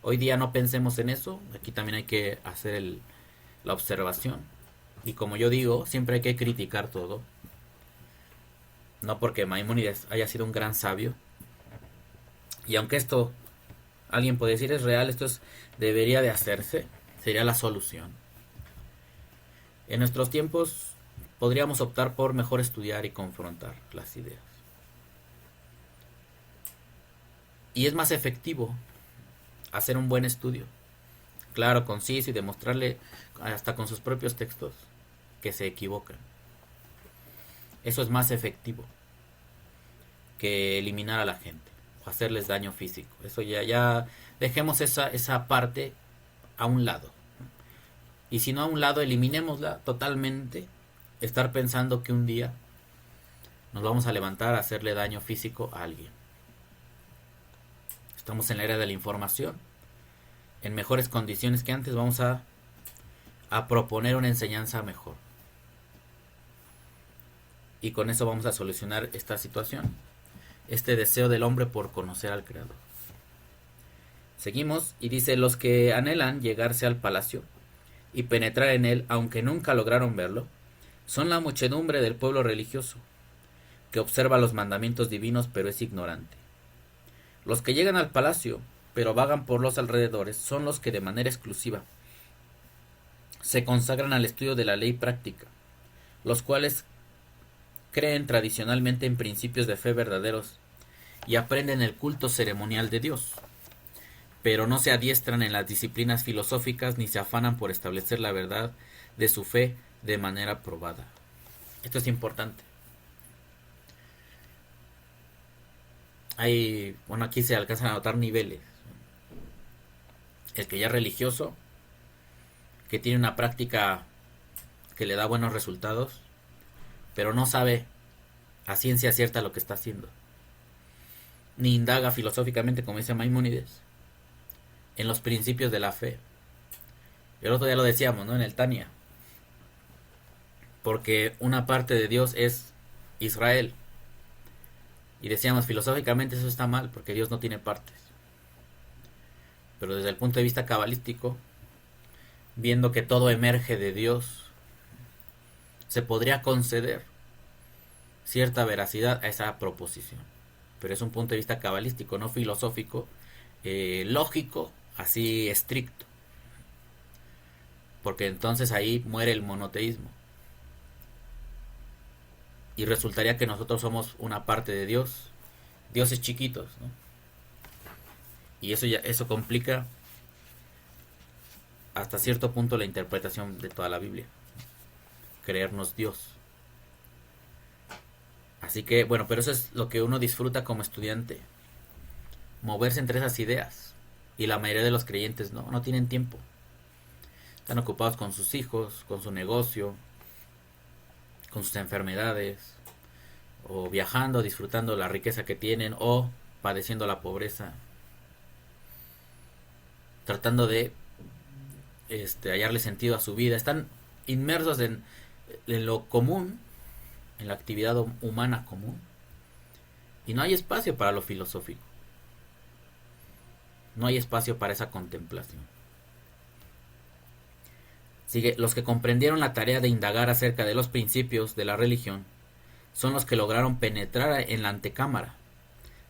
Hoy día no pensemos en eso. Aquí también hay que hacer la observación. Y como yo digo, siempre hay que criticar todo. No porque Maimónides haya sido un gran sabio. Y aunque esto, alguien puede decir es real, debería de hacerse, sería la solución. En nuestros tiempos podríamos optar por mejor estudiar y confrontar las ideas. Y es más efectivo hacer un buen estudio, claro, conciso, y demostrarle hasta con sus propios textos que se equivocan. Eso es más efectivo que eliminar a la gente o hacerles daño físico. Eso ya dejemos esa parte a un lado. Y si no a un lado, eliminémosla totalmente. Estar pensando que un día nos vamos a levantar a hacerle daño físico a alguien. Estamos en la era de la información, en mejores condiciones que antes. Vamos a proponer una enseñanza mejor, y con eso vamos a solucionar esta situación, este deseo del hombre por conocer al Creador. Seguimos y dice, los que anhelan llegarse al palacio y penetrar en él, aunque nunca lograron verlo, son la muchedumbre del pueblo religioso, que observa los mandamientos divinos pero es ignorante. Los que llegan al palacio pero vagan por los alrededores son los que de manera exclusiva se consagran al estudio de la ley práctica, los cuales creen tradicionalmente en principios de fe verdaderos y aprenden el culto ceremonial de Dios, pero no se adiestran en las disciplinas filosóficas ni se afanan por establecer la verdad de su fe de manera probada. Esto es importante. Aquí se alcanzan a notar niveles. El que ya es religioso, que tiene una práctica que le da buenos resultados, pero no sabe a ciencia cierta lo que está haciendo, ni indaga filosóficamente, como dice Maimónides, en los principios de la fe. El otro día lo decíamos, ¿no? En el Tania, porque una parte de Dios es Israel, y decíamos filosóficamente eso está mal, porque Dios no tiene partes. Pero desde el punto de vista cabalístico, viendo que todo emerge de Dios, se podría conceder cierta veracidad a esa proposición. Pero es un punto de vista cabalístico, no filosófico, lógico, así estricto. Porque entonces ahí muere el monoteísmo. y resultaría que nosotros somos una parte de Dios, dioses chiquitos, ¿no? Y eso complica hasta cierto punto la interpretación de toda la Biblia, creernos Dios. Así que, bueno, pero eso es lo que uno disfruta como estudiante, moverse entre esas ideas. Y la mayoría de los creyentes no tienen tiempo. Están ocupados con sus hijos, con su negocio, con sus enfermedades, o viajando, disfrutando la riqueza que tienen, o padeciendo la pobreza, tratando de hallarle sentido a su vida. Están inmersos en lo común, en la actividad humana común, y no hay espacio para lo filosófico, no hay espacio para esa contemplación. Sigue, los que comprendieron la tarea de indagar acerca de los principios de la religión son los que lograron penetrar en la antecámara.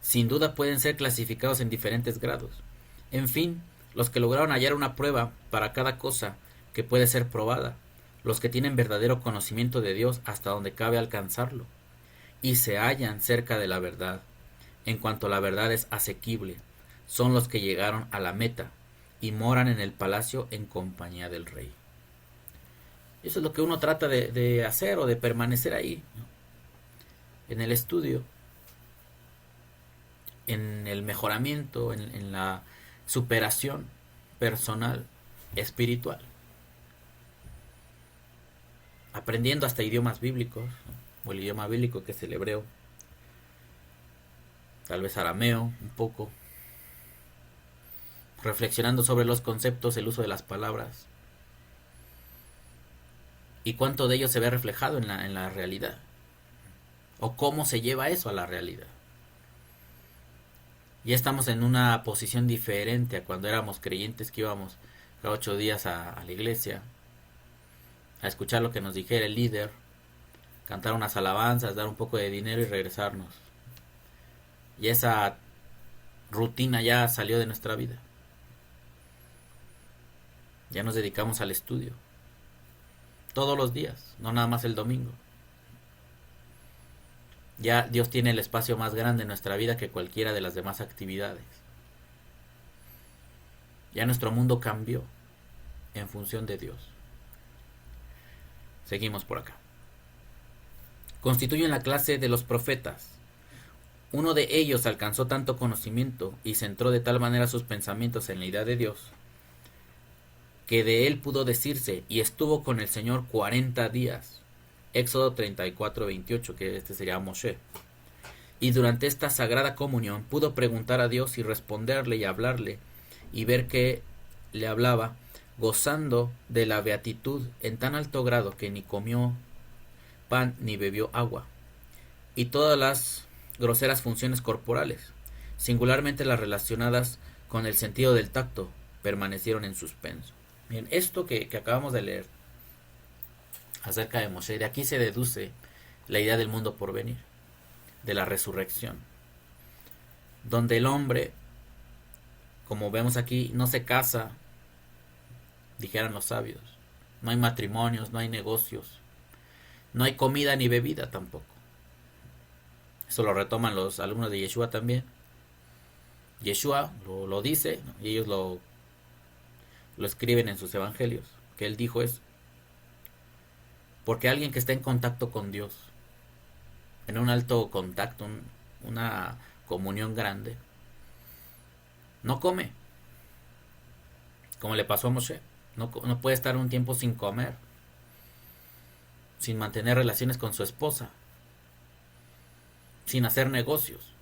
Sin duda pueden ser clasificados en diferentes grados. En fin, los que lograron hallar una prueba para cada cosa que puede ser probada, los que tienen verdadero conocimiento de Dios hasta donde cabe alcanzarlo, y se hallan cerca de la verdad, en cuanto la verdad es asequible, son los que llegaron a la meta y moran en el palacio en compañía del rey. Eso es lo que uno trata de hacer o de permanecer ahí, ¿no? En el estudio, en el mejoramiento, en la superación personal, espiritual. Aprendiendo hasta idiomas bíblicos, ¿no? O el idioma bíblico que es el hebreo, tal vez arameo, un poco. Reflexionando sobre los conceptos, el uso de las palabras. Y cuánto de ello se ve reflejado en la realidad. O cómo se lleva eso a la realidad. Ya estamos en una posición diferente a cuando éramos creyentes, que íbamos cada 8 días a la iglesia, a escuchar lo que nos dijera el líder, cantar unas alabanzas, dar un poco de dinero y regresarnos. Y esa rutina ya salió de nuestra vida. Ya nos dedicamos al estudio. Todos los días, no nada más el domingo. Ya Dios tiene el espacio más grande en nuestra vida que cualquiera de las demás actividades. Ya nuestro mundo cambió en función de Dios. Seguimos por acá. Constituyen la clase de los profetas. Uno de ellos alcanzó tanto conocimiento y centró de tal manera sus pensamientos en la idea de Dios, que de él pudo decirse, y estuvo con el Señor 40 días. Éxodo 34:28, que sería Moshe. Y durante esta sagrada comunión pudo preguntar a Dios y responderle y hablarle, y ver que le hablaba, gozando de la beatitud en tan alto grado que ni comió pan ni bebió agua. Y todas las groseras funciones corporales, singularmente las relacionadas con el sentido del tacto, permanecieron en suspenso. Bien, esto que acabamos de leer acerca de Moshe, de aquí se deduce la idea del mundo por venir, de la resurrección, donde el hombre, como vemos aquí, no se casa, dijeran los sabios, no hay matrimonios, no hay negocios, no hay comida ni bebida tampoco. Eso lo retoman los alumnos de Yeshua también. Yeshua lo dice, ¿no? Y ellos lo escriben en sus evangelios, que él dijo eso. Porque alguien que está en contacto con Dios, en un alto contacto, una comunión grande, no come, como le pasó a Moshe. No puede estar un tiempo sin comer, sin mantener relaciones con su esposa, sin hacer negocios,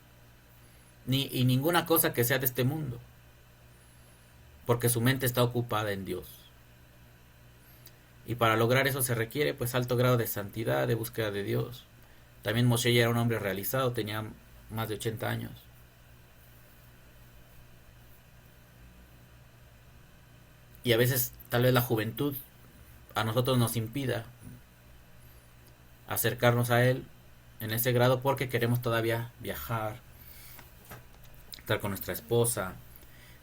y ninguna cosa que sea de este mundo, porque su mente está ocupada en Dios. Y para lograr eso se requiere pues alto grado de santidad, de búsqueda de Dios. También Moshe ya era un hombre realizado, tenía más de 80 años. Y a veces tal vez la juventud a nosotros nos impida acercarnos a él en ese grado, porque queremos todavía viajar, estar con nuestra esposa,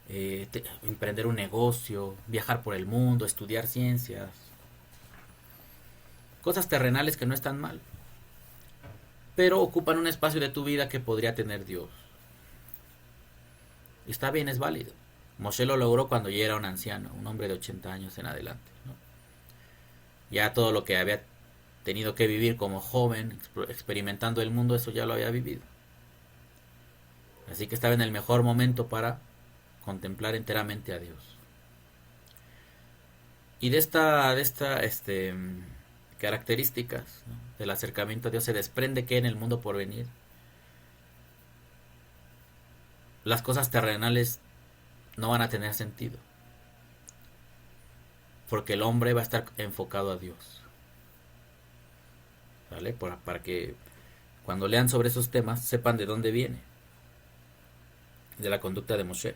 emprender un negocio, viajar por el mundo, estudiar ciencias, cosas terrenales que no están mal, pero ocupan un espacio de tu vida que podría tener Dios. Y está bien, es válido. Moshe lo logró cuando ya era un anciano, un hombre de 80 años en adelante, ¿no? Ya todo lo que había tenido que vivir como joven, experimentando el mundo, eso ya lo había vivido. Así que estaba en el mejor momento para contemplar enteramente a Dios. Y de estas características, ¿no?, del acercamiento a Dios se desprende que en el mundo por venir las cosas terrenales no van a tener sentido, porque el hombre va a estar enfocado a Dios. ¿Vale? Para que cuando lean sobre esos temas sepan de dónde viene, de la conducta de Moshe.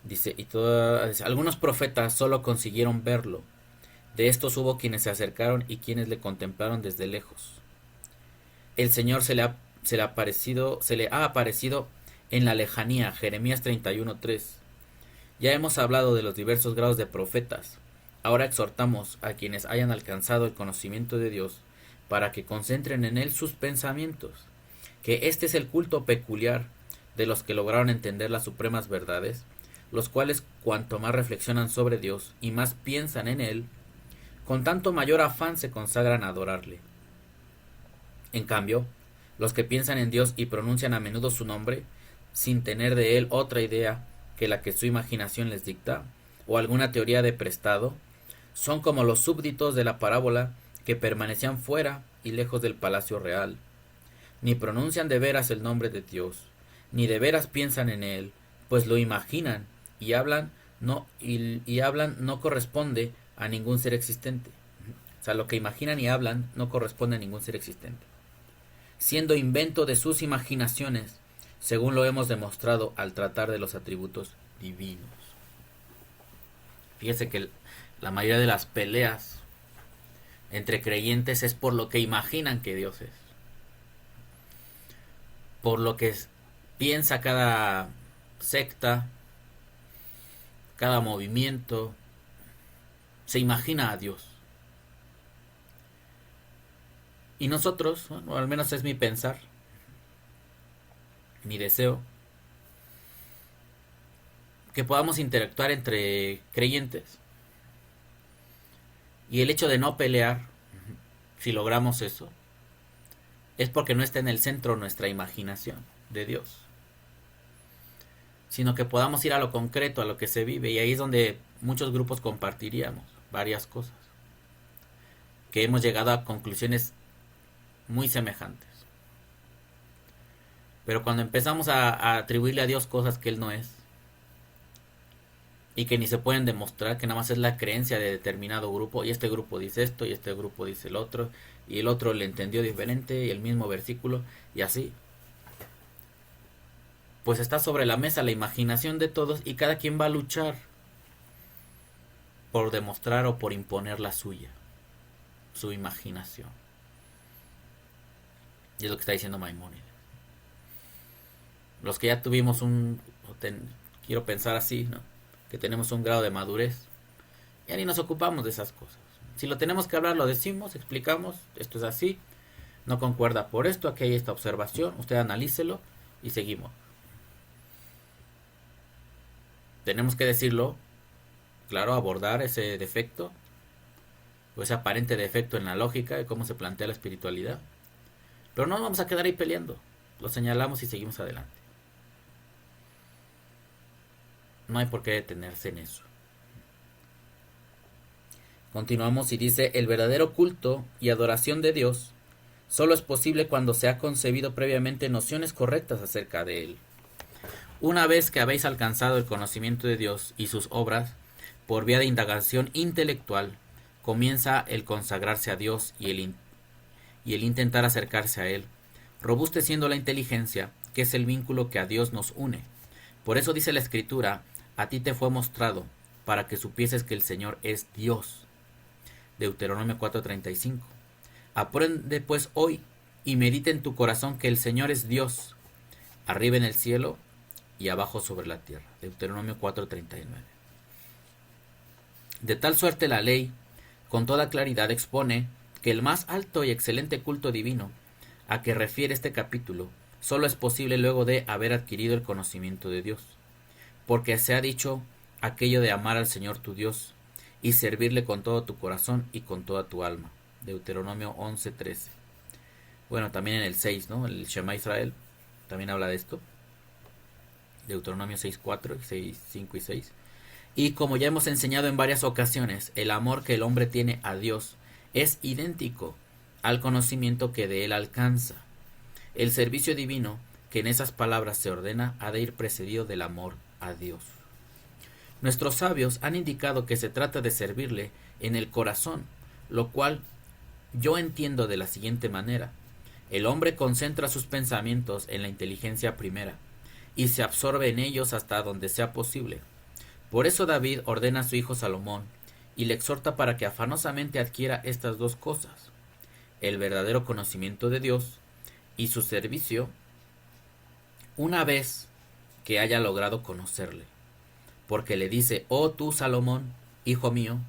Dice, algunos profetas solo consiguieron verlo. De estos hubo quienes se acercaron y quienes le contemplaron desde lejos. El Señor se le ha aparecido en la lejanía. Jeremías 31:3. Ya hemos hablado de los diversos grados de profetas. Ahora exhortamos a quienes hayan alcanzado el conocimiento de Dios para que concentren en él sus pensamientos, que este es el culto peculiar de los que lograron entender las supremas verdades, los cuales cuanto más reflexionan sobre Dios y más piensan en él, con tanto mayor afán se consagran a adorarle. En cambio, los que piensan en Dios y pronuncian a menudo su nombre, sin tener de él otra idea que la que su imaginación les dicta, o alguna teoría de prestado, son como los súbditos de la parábola que permanecían fuera y lejos del palacio real. Ni pronuncian de veras el nombre de Dios, ni de veras piensan en él, pues lo imaginan y hablan no corresponde a ningún ser existente. O sea, lo que imaginan y hablan no corresponde a ningún ser existente, siendo invento de sus imaginaciones, según lo hemos demostrado al tratar de los atributos divinos. Fíjese que la mayoría de las peleas entre creyentes es por lo que imaginan que Dios es, por lo que piensa cada secta, cada movimiento, se imagina a Dios. Y nosotros, o al menos es mi pensar, mi deseo, que podamos interactuar entre creyentes. Y el hecho de no pelear, si logramos eso, es porque no está en el centro nuestra imaginación de Dios, sino que podamos ir a lo concreto, a lo que se vive, y ahí es donde muchos grupos compartiríamos varias cosas, que hemos llegado a conclusiones muy semejantes. Pero cuando empezamos a atribuirle a Dios cosas que Él no es, y que ni se pueden demostrar, que nada más es la creencia de determinado grupo, y este grupo dice esto, y este grupo dice el otro, y el otro le entendió diferente, y el mismo versículo, y así, pues está sobre la mesa la imaginación de todos, y cada quien va a luchar por demostrar o por imponer la suya, su imaginación. Y es lo que está diciendo Maimónides. Los que ya tuvimos quiero pensar así, ¿no?, que tenemos un grado de madurez, ya ni nos ocupamos de esas cosas. Si lo tenemos que hablar, lo decimos, explicamos, esto es así, no concuerda por esto, aquí hay esta observación, usted analícelo y seguimos. Tenemos que decirlo, claro, abordar ese defecto, o ese aparente defecto en la lógica de cómo se plantea la espiritualidad, pero no nos vamos a quedar ahí peleando, lo señalamos y seguimos adelante. No hay por qué detenerse en eso. Continuamos y dice: el verdadero culto y adoración de Dios solo es posible cuando se ha concebido previamente nociones correctas acerca de Él. Una vez que habéis alcanzado el conocimiento de Dios y sus obras, por vía de indagación intelectual, comienza el consagrarse a Dios y el intentar acercarse a Él, robusteciendo la inteligencia, que es el vínculo que a Dios nos une. Por eso dice la Escritura: a ti te fue mostrado, para que supieses que el Señor es Dios. Deuteronomio 4:35. Aprende pues hoy y medita en tu corazón que el Señor es Dios, arriba en el cielo y abajo sobre la tierra. Deuteronomio 4:39. De tal suerte la ley, con toda claridad, expone que el más alto y excelente culto divino, a que refiere este capítulo solo es posible luego de haber adquirido el conocimiento de Dios, porque se ha dicho aquello de amar al Señor tu Dios y servirle con todo tu corazón y con toda tu alma. Deuteronomio 11:13. Bueno, también en el 6, ¿no? El Shema Israel también habla de esto. Deuteronomio 6:4, 6:5 y 6. Y como ya hemos enseñado en varias ocasiones, el amor que el hombre tiene a Dios es idéntico al conocimiento que de él alcanza. El servicio divino que en esas palabras se ordena ha de ir precedido del amor a Dios. Nuestros sabios han indicado que se trata de servirle en el corazón, lo cual yo entiendo de la siguiente manera. El hombre concentra sus pensamientos en la inteligencia primera y se absorbe en ellos hasta donde sea posible. Por eso David ordena a su hijo Salomón y le exhorta para que afanosamente adquiera estas dos cosas: el verdadero conocimiento de Dios y su servicio, una vez que haya logrado conocerle. Porque le dice: oh tú, Salomón, hijo mío,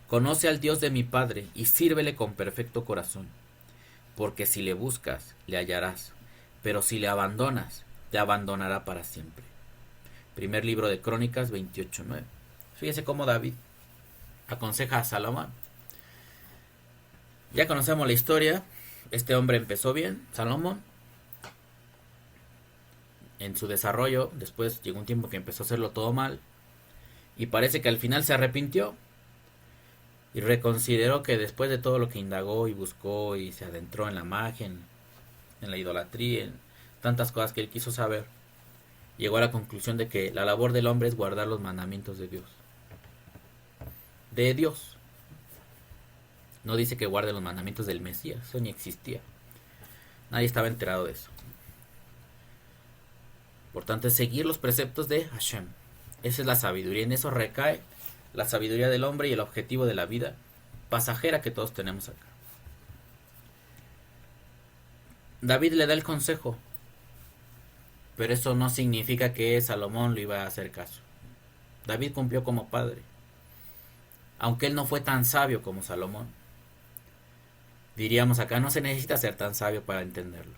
conoce al Dios de mi padre y sírvele con perfecto corazón. Porque si le buscas, le hallarás, pero si le abandonas, te abandonará para siempre. Primer libro de Crónicas 28:9. Fíjese cómo David aconseja a Salomón. Ya conocemos la historia. Este hombre empezó bien, Salomón. En su desarrollo, después llegó un tiempo que empezó a hacerlo todo mal. Y parece que al final se arrepintió. Y reconsideró que después de todo lo que indagó y buscó y se adentró en la magia, en la idolatría, en tantas cosas que él quiso saber, llegó a la conclusión de que la labor del hombre es guardar los mandamientos de Dios. De Dios. No dice que guarde los mandamientos del Mesías, eso ni existía. Nadie estaba enterado de eso. Por tanto, es seguir los preceptos de Hashem. Esa es la sabiduría, en eso recae la sabiduría del hombre y el objetivo de la vida pasajera que todos tenemos acá. David le da el consejo, pero eso no significa que Salomón lo iba a hacer caso. David cumplió como padre, aunque él no fue tan sabio como Salomón. Diríamos acá, no se necesita ser tan sabio para entenderlo.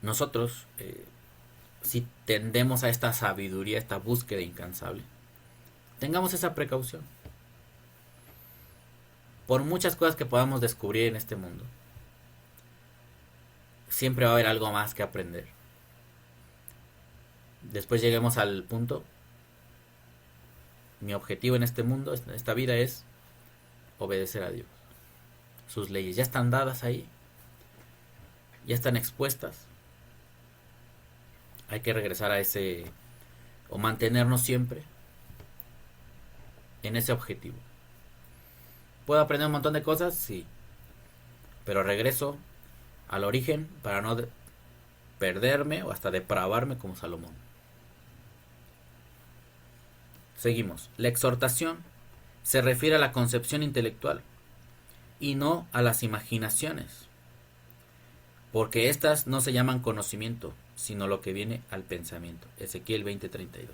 Nosotros, si tendemos a esta sabiduría, a esta búsqueda incansable, tengamos esa precaución. Por muchas cosas que podamos descubrir en este mundo, siempre va a haber algo más que aprender. Después lleguemos al punto: mi objetivo en este mundo, en esta vida, es obedecer a Dios. Sus leyes ya están dadas ahí, ya están expuestas. Hay que regresar a ese, o mantenernos siempre en ese objetivo. ¿Puedo aprender un montón de cosas? Sí. Pero regreso al origen para no perderme o hasta depravarme como Salomón. Seguimos. La exhortación se refiere a la concepción intelectual y no a las imaginaciones, porque estas no se llaman conocimiento, sino lo que viene al pensamiento. Ezequiel 20:32.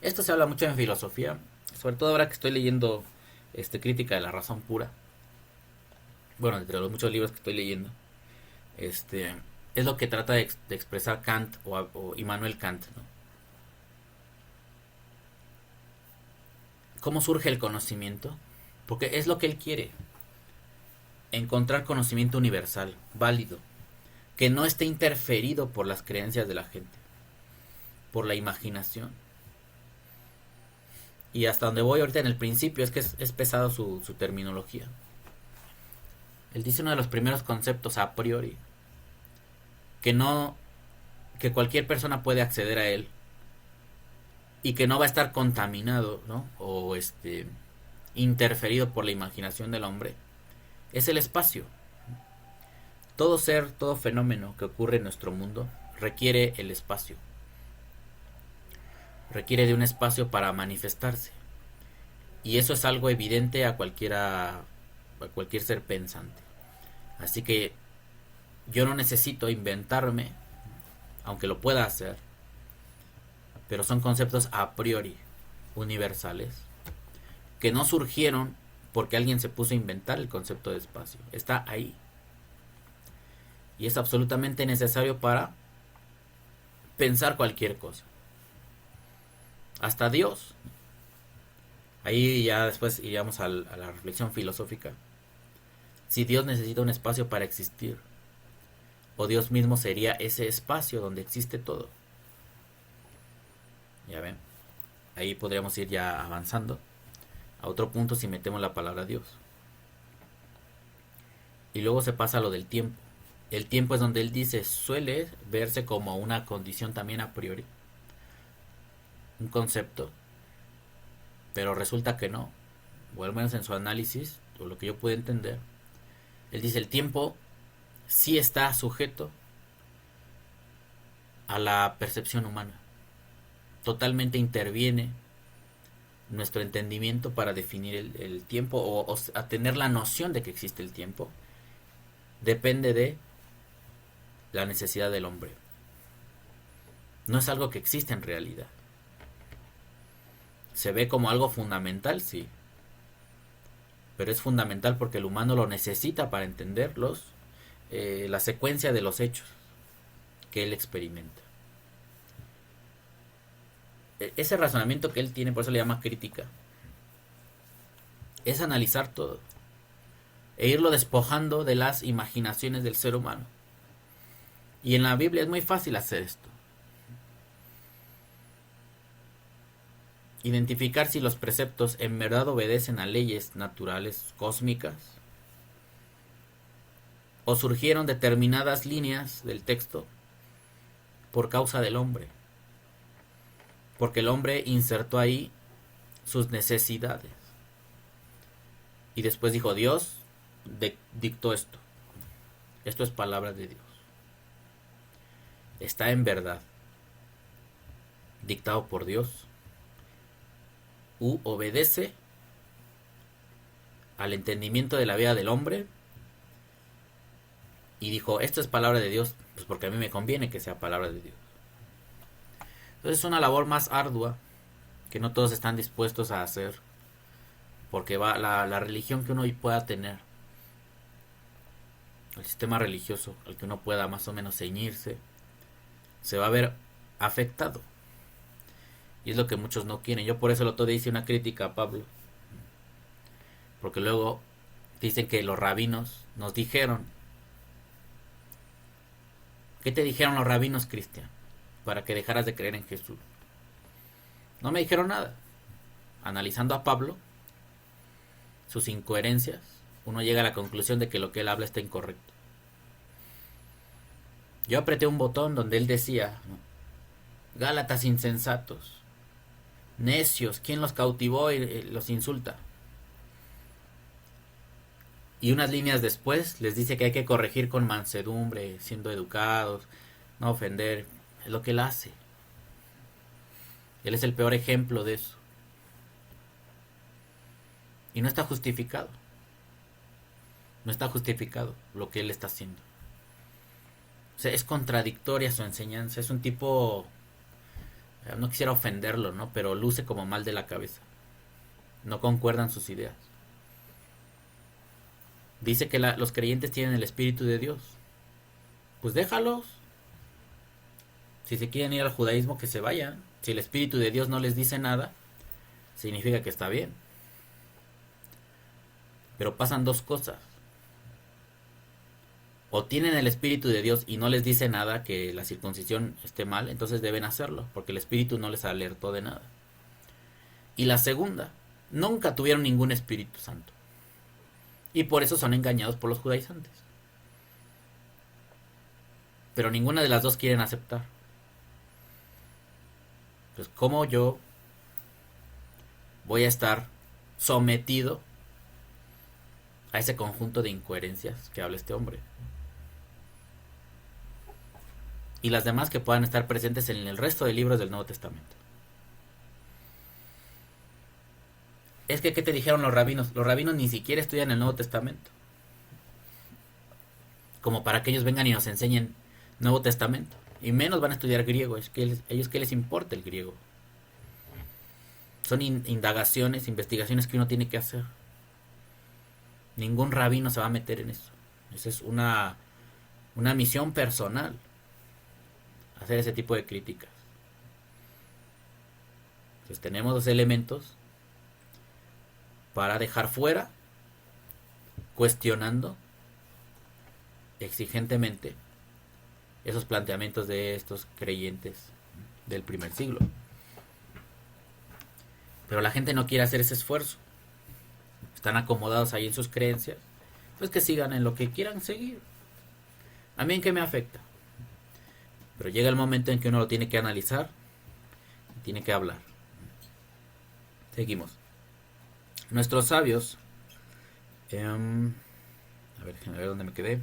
Esto se habla mucho en filosofía, sobre todo ahora que estoy leyendo Crítica de la razón pura. Bueno, entre los muchos libros que estoy leyendo, es lo que trata de expresar Kant o Immanuel Kant, ¿no? ¿Cómo surge el conocimiento? Porque es lo que él quiere: encontrar conocimiento universal, válido, que no esté interferido por las creencias de la gente, por la imaginación. Y hasta donde voy ahorita en el principio es que es pesado su terminología. Él dice uno de los primeros conceptos a priori, que cualquier persona puede acceder a él y que no va a estar contaminado, ¿no? O interferido por la imaginación del hombre, es el espacio. Todo ser, todo fenómeno que ocurre en nuestro mundo requiere el espacio. Requiere de un espacio para manifestarse. Y eso es algo evidente a cualquier ser pensante. Así que yo no necesito inventarme, aunque lo pueda hacer, pero son conceptos a priori universales, que no surgieron porque alguien se puso a inventar el concepto de espacio. Está ahí. Y es absolutamente necesario para pensar cualquier cosa. Hasta Dios. Ahí ya después iríamos a la reflexión filosófica. Si Dios necesita un espacio para existir, o Dios mismo sería ese espacio donde existe todo. Ya ven. Ahí podríamos ir ya avanzando a otro punto si metemos la palabra Dios. Y luego se pasa a lo del tiempo. El tiempo es donde él dice, suele verse como una condición también a priori, un concepto, pero resulta que no, o al menos en su análisis, o lo que yo pude entender, él dice el tiempo sí está sujeto a la percepción humana, totalmente interviene nuestro entendimiento para definir el tiempo, o a tener la noción de que existe el tiempo, depende de la necesidad del hombre. No es algo que existe en realidad. Se ve como algo fundamental, sí. Pero es fundamental porque el humano lo necesita para entender la secuencia de los hechos que él experimenta. Ese razonamiento que él tiene, por eso le llama crítica, es analizar todo e irlo despojando de las imaginaciones del ser humano. Y en la Biblia es muy fácil hacer esto. Identificar si los preceptos en verdad obedecen a leyes naturales cósmicas o surgieron determinadas líneas del texto por causa del hombre. Porque el hombre insertó ahí sus necesidades. Y después dijo, Dios dictó esto. Esto es palabra de Dios. Está en verdad dictado por Dios, u obedece al entendimiento de la vida del hombre, y dijo, esto es palabra de Dios, pues porque a mí me conviene que sea palabra de Dios. Entonces es una labor más ardua que no todos están dispuestos a hacer, porque va la religión que uno pueda tener, el sistema religioso al que uno pueda más o menos ceñirse, se va a ver afectado. Y es lo que muchos no quieren. Yo por eso el otro día hice una crítica a Pablo, porque luego dicen que los rabinos nos dijeron. ¿Qué te dijeron los rabinos, Cristian? Para que dejaras de creer en Jesús. No me dijeron nada. Analizando a Pablo, sus incoherencias, uno llega a la conclusión de que lo que él habla está incorrecto. Yo apreté un botón donde él decía, Gálatas insensatos, necios, ¿quién los cautivó y los insulta? Y unas líneas después les dice que hay que corregir con mansedumbre, siendo educados, no ofender. Es lo que él hace. Él es el peor ejemplo de eso. Y no está justificado. No está justificado lo que él está haciendo. O sea, es contradictoria su enseñanza. Es un tipo, no quisiera ofenderlo, ¿no? Pero luce como mal de la cabeza. No concuerdan sus ideas. Dice que los creyentes tienen el Espíritu de Dios. Pues déjalos. Si se quieren ir al judaísmo, que se vayan. Si el Espíritu de Dios no les dice nada, significa que está bien. Pero pasan dos cosas. O tienen el Espíritu de Dios y no les dice nada que la circuncisión esté mal, entonces deben hacerlo, porque el Espíritu no les alertó de nada. Y la segunda, nunca tuvieron ningún Espíritu Santo. Y por eso son engañados por los judaizantes. Pero ninguna de las dos quieren aceptar. Pues ¿cómo yo voy a estar sometido a ese conjunto de incoherencias que habla este hombre? Y las demás que puedan estar presentes en el resto de libros del Nuevo Testamento. Es que, ¿qué te dijeron los rabinos? Los rabinos ni siquiera estudian el Nuevo Testamento. Como para que ellos vengan y nos enseñen Nuevo Testamento. Y menos van a estudiar griego. Es que ellos, ¿qué les importa el griego? Son indagaciones, investigaciones que uno tiene que hacer. Ningún rabino se va a meter en eso. Esa es una misión personal, hacer ese tipo de críticas. Entonces tenemos los elementos para dejar fuera, cuestionando exigentemente esos planteamientos de estos creyentes del primer siglo. Pero la gente no quiere hacer ese esfuerzo. Están acomodados ahí en sus creencias. Pues que sigan en lo que quieran seguir. ¿A mí en qué me afecta? Pero llega el momento en que uno lo tiene que analizar y tiene que hablar. Seguimos. Nuestros sabios... a ver dónde me quedé.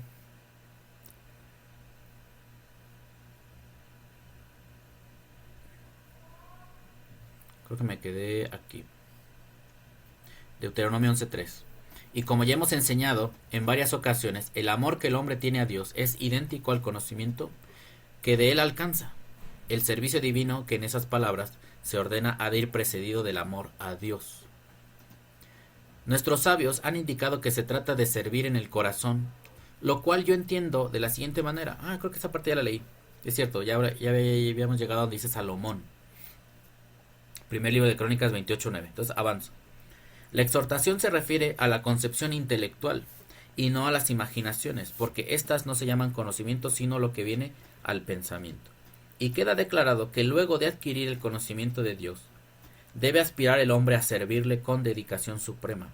Creo que me quedé aquí. Deuteronomio 11:3. Y como ya hemos enseñado en varias ocasiones, el amor que el hombre tiene a Dios es idéntico al conocimiento que de él alcanza. El servicio divino que en esas palabras se ordena ha de ir precedido del amor a Dios. Nuestros sabios han indicado que se trata de servir en el corazón, lo cual yo entiendo de la siguiente manera. Creo que esa parte ya la leí. Es cierto, ya habíamos llegado a donde dice Salomón. Primer libro de Crónicas 28:9. Entonces avanzo. La exhortación se refiere a la concepción intelectual y no a las imaginaciones, porque éstas no se llaman conocimiento, sino lo que viene al pensamiento. Y queda declarado que luego de adquirir el conocimiento de Dios, debe aspirar el hombre a servirle con dedicación suprema,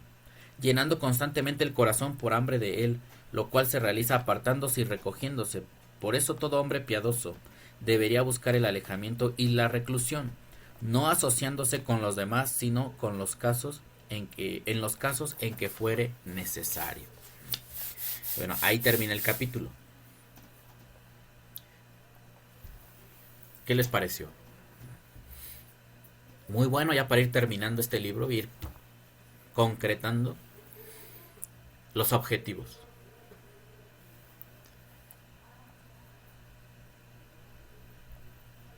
llenando constantemente el corazón por hambre de él, lo cual se realiza apartándose y recogiéndose. Por eso todo hombre piadoso debería buscar el alejamiento y la reclusión, no asociándose con los demás, sino con los casos en los casos en que fuere necesario. Bueno, ahí termina el capítulo. ¿Qué les pareció? Muy bueno ya para ir terminando este libro, ir concretando los objetivos.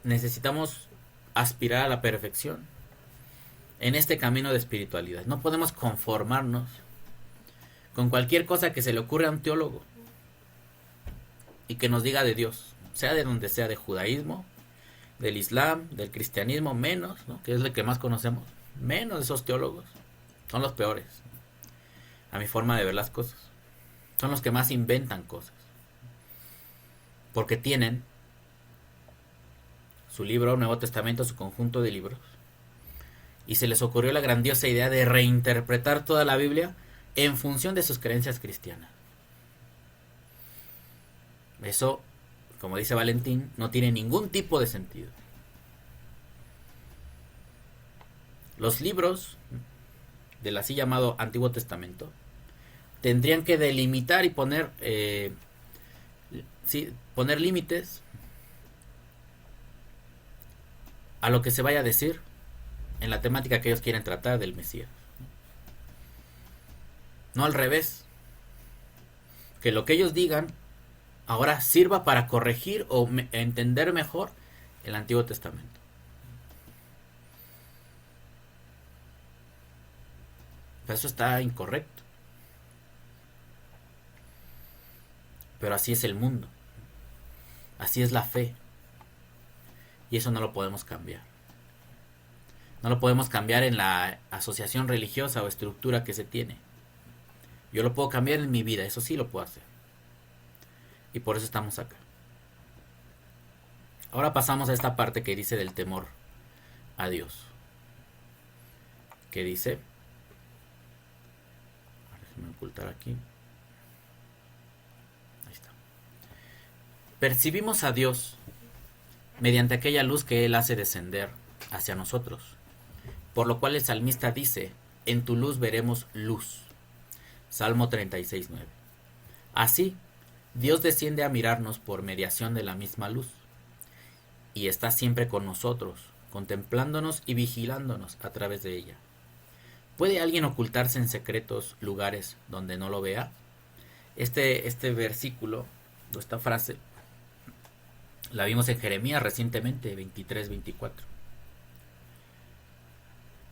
Necesitamos aspirar a la perfección en este camino de espiritualidad. No podemos conformarnos con cualquier cosa que se le ocurra a un teólogo y que nos diga de Dios, sea de donde sea, de judaísmo, del islam, del cristianismo, menos, ¿no? Que es el que más conocemos, menos de esos teólogos. Son los peores, a mi forma de ver las cosas. Son los que más inventan cosas, porque tienen su libro Nuevo Testamento, su conjunto de libros, y se les ocurrió la grandiosa idea de reinterpretar toda la Biblia en función de sus creencias cristianas. Eso, como dice Valentín, no tiene ningún tipo de sentido. Los libros del así llamado Antiguo Testamento tendrían que delimitar y poner límites a lo que se vaya a decir en la temática que ellos quieren tratar del Mesías. No al revés. Que lo que ellos digan ahora sirva para corregir o entender mejor el Antiguo Testamento. Eso está incorrecto. Pero así es el mundo. Así es la fe. Y eso no lo podemos cambiar. No lo podemos cambiar en la asociación religiosa o estructura que se tiene. Yo lo puedo cambiar en mi vida, eso sí lo puedo hacer. Y por eso estamos acá. Ahora pasamos a esta parte que dice del temor a Dios. Que dice... Déjenme ocultar aquí. Ahí está. Percibimos a Dios mediante aquella luz que Él hace descender hacia nosotros. Por lo cual el salmista dice, en tu luz veremos luz. Salmo 36:9. Así, Dios desciende a mirarnos por mediación de la misma luz. Y está siempre con nosotros, contemplándonos y vigilándonos a través de ella. ¿Puede alguien ocultarse en secretos lugares donde no lo vea? Este versículo, o esta frase, la vimos en Jeremías recientemente, 23-24.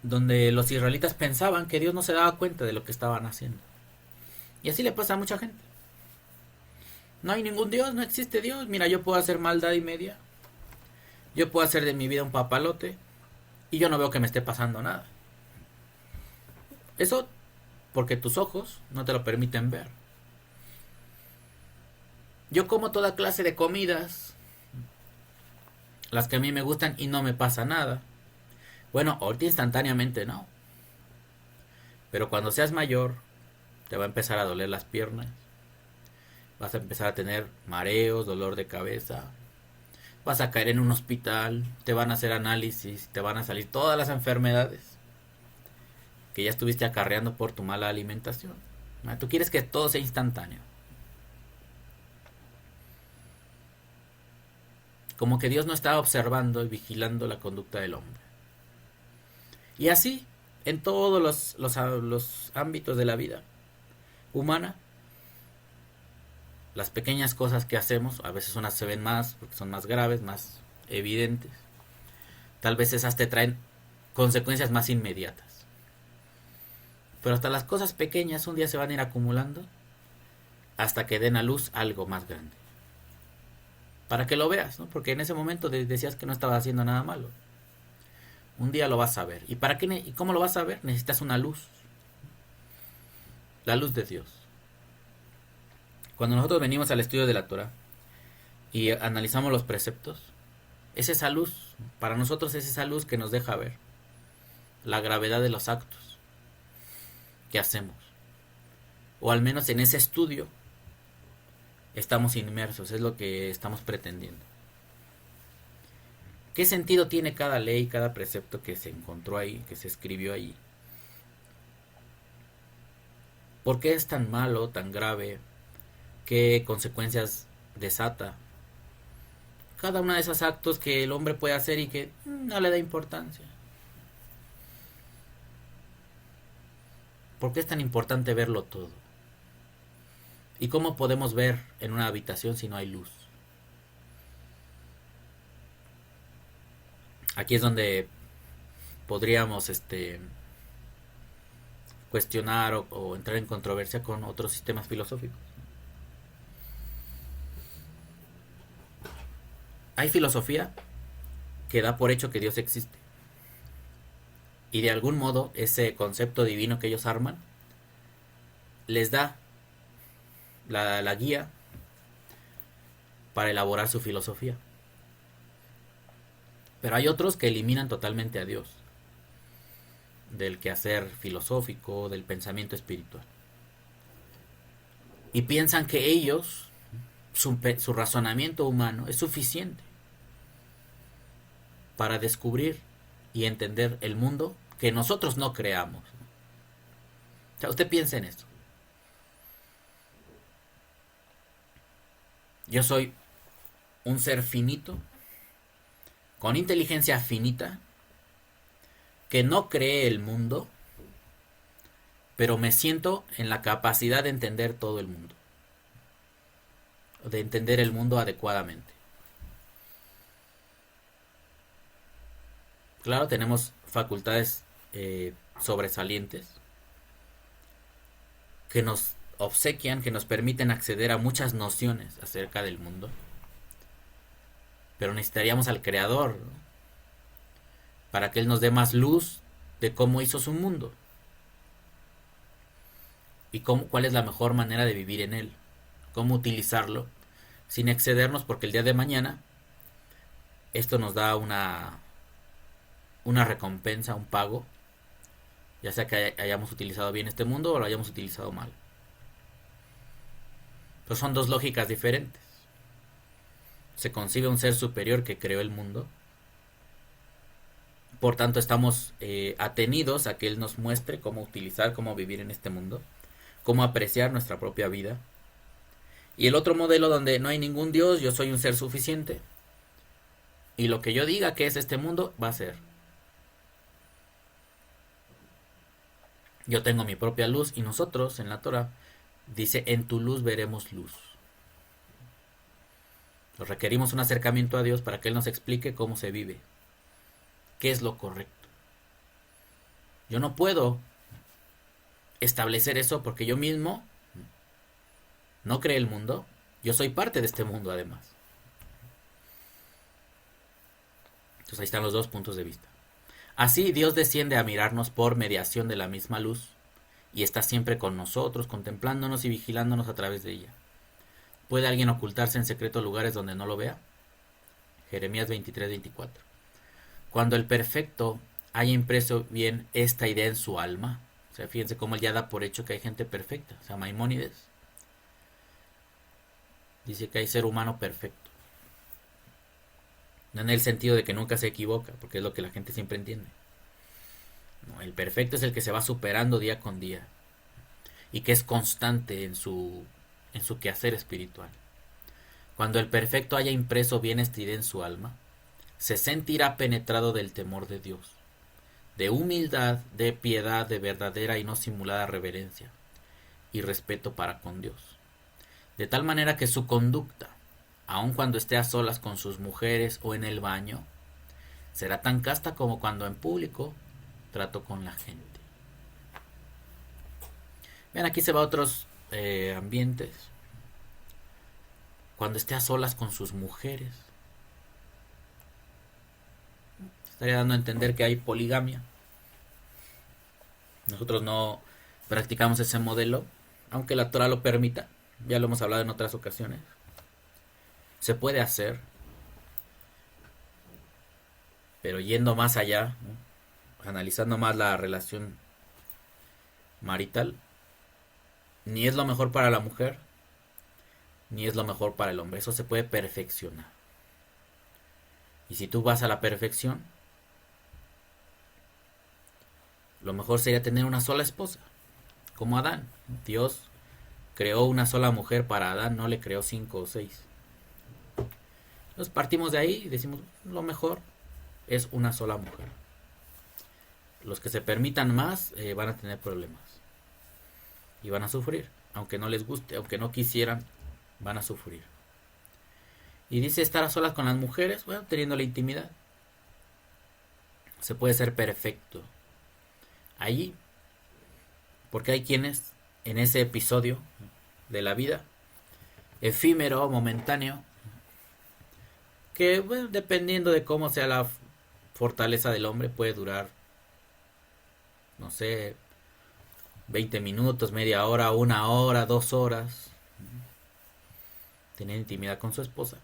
Donde los israelitas pensaban que Dios no se daba cuenta de lo que estaban haciendo. Y así le pasa a mucha gente. No hay ningún Dios, no existe Dios. Mira, yo puedo hacer maldad y media. Yo puedo hacer de mi vida un papalote. Y yo no veo que me esté pasando nada. Eso porque tus ojos no te lo permiten ver. Yo como toda clase de comidas, las que a mí me gustan y no me pasa nada. Bueno, ahorita instantáneamente no. Pero cuando seas mayor, te va a empezar a doler las piernas. Vas a empezar a tener mareos, dolor de cabeza. Vas a caer en un hospital, te van a hacer análisis, te van a salir todas las enfermedades que ya estuviste acarreando por tu mala alimentación. Tú quieres que todo sea instantáneo. Como que Dios no está observando y vigilando la conducta del hombre. Y así, en todos los ámbitos de la vida humana, las pequeñas cosas que hacemos, a veces unas se ven más porque son más graves, más evidentes. Tal vez esas te traen consecuencias más inmediatas. Pero hasta las cosas pequeñas un día se van a ir acumulando hasta que den a luz algo más grande. Para que lo veas, ¿no? Porque en ese momento decías que no estabas haciendo nada malo. Un día lo vas a ver. ¿Y para qué? ¿Y cómo lo vas a ver? Necesitas una luz. La luz de Dios. Cuando nosotros venimos al estudio de la Torah y analizamos los preceptos, es esa luz, para nosotros es esa luz que nos deja ver la gravedad de los actos que hacemos. O al menos en ese estudio estamos inmersos, es lo que estamos pretendiendo. ¿Qué sentido tiene cada ley, cada precepto que se encontró ahí, que se escribió ahí? ¿Por qué es tan malo, tan grave? ¿Qué consecuencias desata cada uno de esos actos que el hombre puede hacer y que no le da importancia? ¿Por qué es tan importante verlo todo? ¿Y cómo podemos ver en una habitación si no hay luz? Aquí es donde podríamos cuestionar o entrar en controversia con otros sistemas filosóficos. Hay filosofía que da por hecho que Dios existe. Y de algún modo ese concepto divino que ellos arman les da la guía para elaborar su filosofía. Pero hay otros que eliminan totalmente a Dios del quehacer filosófico, del pensamiento espiritual. Y piensan que ellos, su razonamiento humano es suficiente para descubrir y entender el mundo que nosotros no creamos. O sea, usted piensa en eso. Yo soy un ser finito, con inteligencia finita, que no cree el mundo, pero me siento en la capacidad de entender todo el mundo, de entender el mundo adecuadamente. Claro, tenemos facultades sobresalientes que nos obsequian, que nos permiten acceder a muchas nociones acerca del mundo. Pero necesitaríamos al Creador, ¿no? Para que Él nos dé más luz de cómo hizo su mundo y cuál es la mejor manera de vivir en él, cómo utilizarlo sin excedernos, porque el día de mañana esto nos da una recompensa, un pago, ya sea que hayamos utilizado bien este mundo o lo hayamos utilizado mal. Pero son dos lógicas diferentes. Se concibe un ser superior que creó el mundo. Por tanto, estamos atenidos a que Él nos muestre cómo utilizar, cómo vivir en este mundo, cómo apreciar nuestra propia vida. Y el otro modelo donde no hay ningún Dios, yo soy un ser suficiente, y lo que yo diga que es este mundo, va a ser. Yo tengo mi propia luz, y nosotros en la Torah dice, en tu luz veremos luz. Nos requerimos un acercamiento a Dios para que Él nos explique cómo se vive, qué es lo correcto. Yo no puedo establecer eso porque yo mismo no creé el mundo, yo soy parte de este mundo además. Entonces ahí están los dos puntos de vista. Así Dios desciende a mirarnos por mediación de la misma luz y está siempre con nosotros, contemplándonos y vigilándonos a través de ella. ¿Puede alguien ocultarse en secretos lugares donde no lo vea? Jeremías 23-24. Cuando el perfecto haya impreso bien esta idea en su alma, o sea, fíjense cómo él ya da por hecho que hay gente perfecta. O sea, Maimónides dice que hay ser humano perfecto. No en el sentido de que nunca se equivoca, porque es lo que la gente siempre entiende. No, el perfecto es el que se va superando día con día y que es constante en su quehacer espiritual. Cuando el perfecto haya impreso bien esta idea en su alma, se sentirá penetrado del temor de Dios, de humildad, de piedad, de verdadera y no simulada reverencia y respeto para con Dios. De tal manera que su conducta, aun cuando esté a solas con sus mujeres o en el baño, será tan casta como cuando en público trató con la gente. Vean, aquí se va a otros ambientes. Cuando esté a solas con sus mujeres, estaría dando a entender que hay poligamia. Nosotros no practicamos ese modelo, aunque la Torah lo permita. Ya lo hemos hablado en otras ocasiones. Se puede hacer, pero yendo más allá, ¿no? Analizando más la relación marital, ni es lo mejor para la mujer, ni es lo mejor para el hombre. Eso se puede perfeccionar. Y si tú vas a la perfección, lo mejor sería tener una sola esposa, como Adán. Dios creó una sola mujer para Adán, no le creó 5 o 6. Entonces partimos de ahí y decimos, lo mejor es una sola mujer. Los que se permitan más van a tener problemas y van a sufrir, aunque no les guste, aunque no quisieran, van a sufrir. Y dice estar a solas con las mujeres, bueno, teniendo la intimidad. Se puede ser perfecto allí, porque hay quienes en ese episodio de la vida, efímero, momentáneo, que bueno, dependiendo de cómo sea la fortaleza del hombre, puede durar, no sé, 20 minutos, media hora, 1 hora, 2 horas, tener intimidad con su esposa,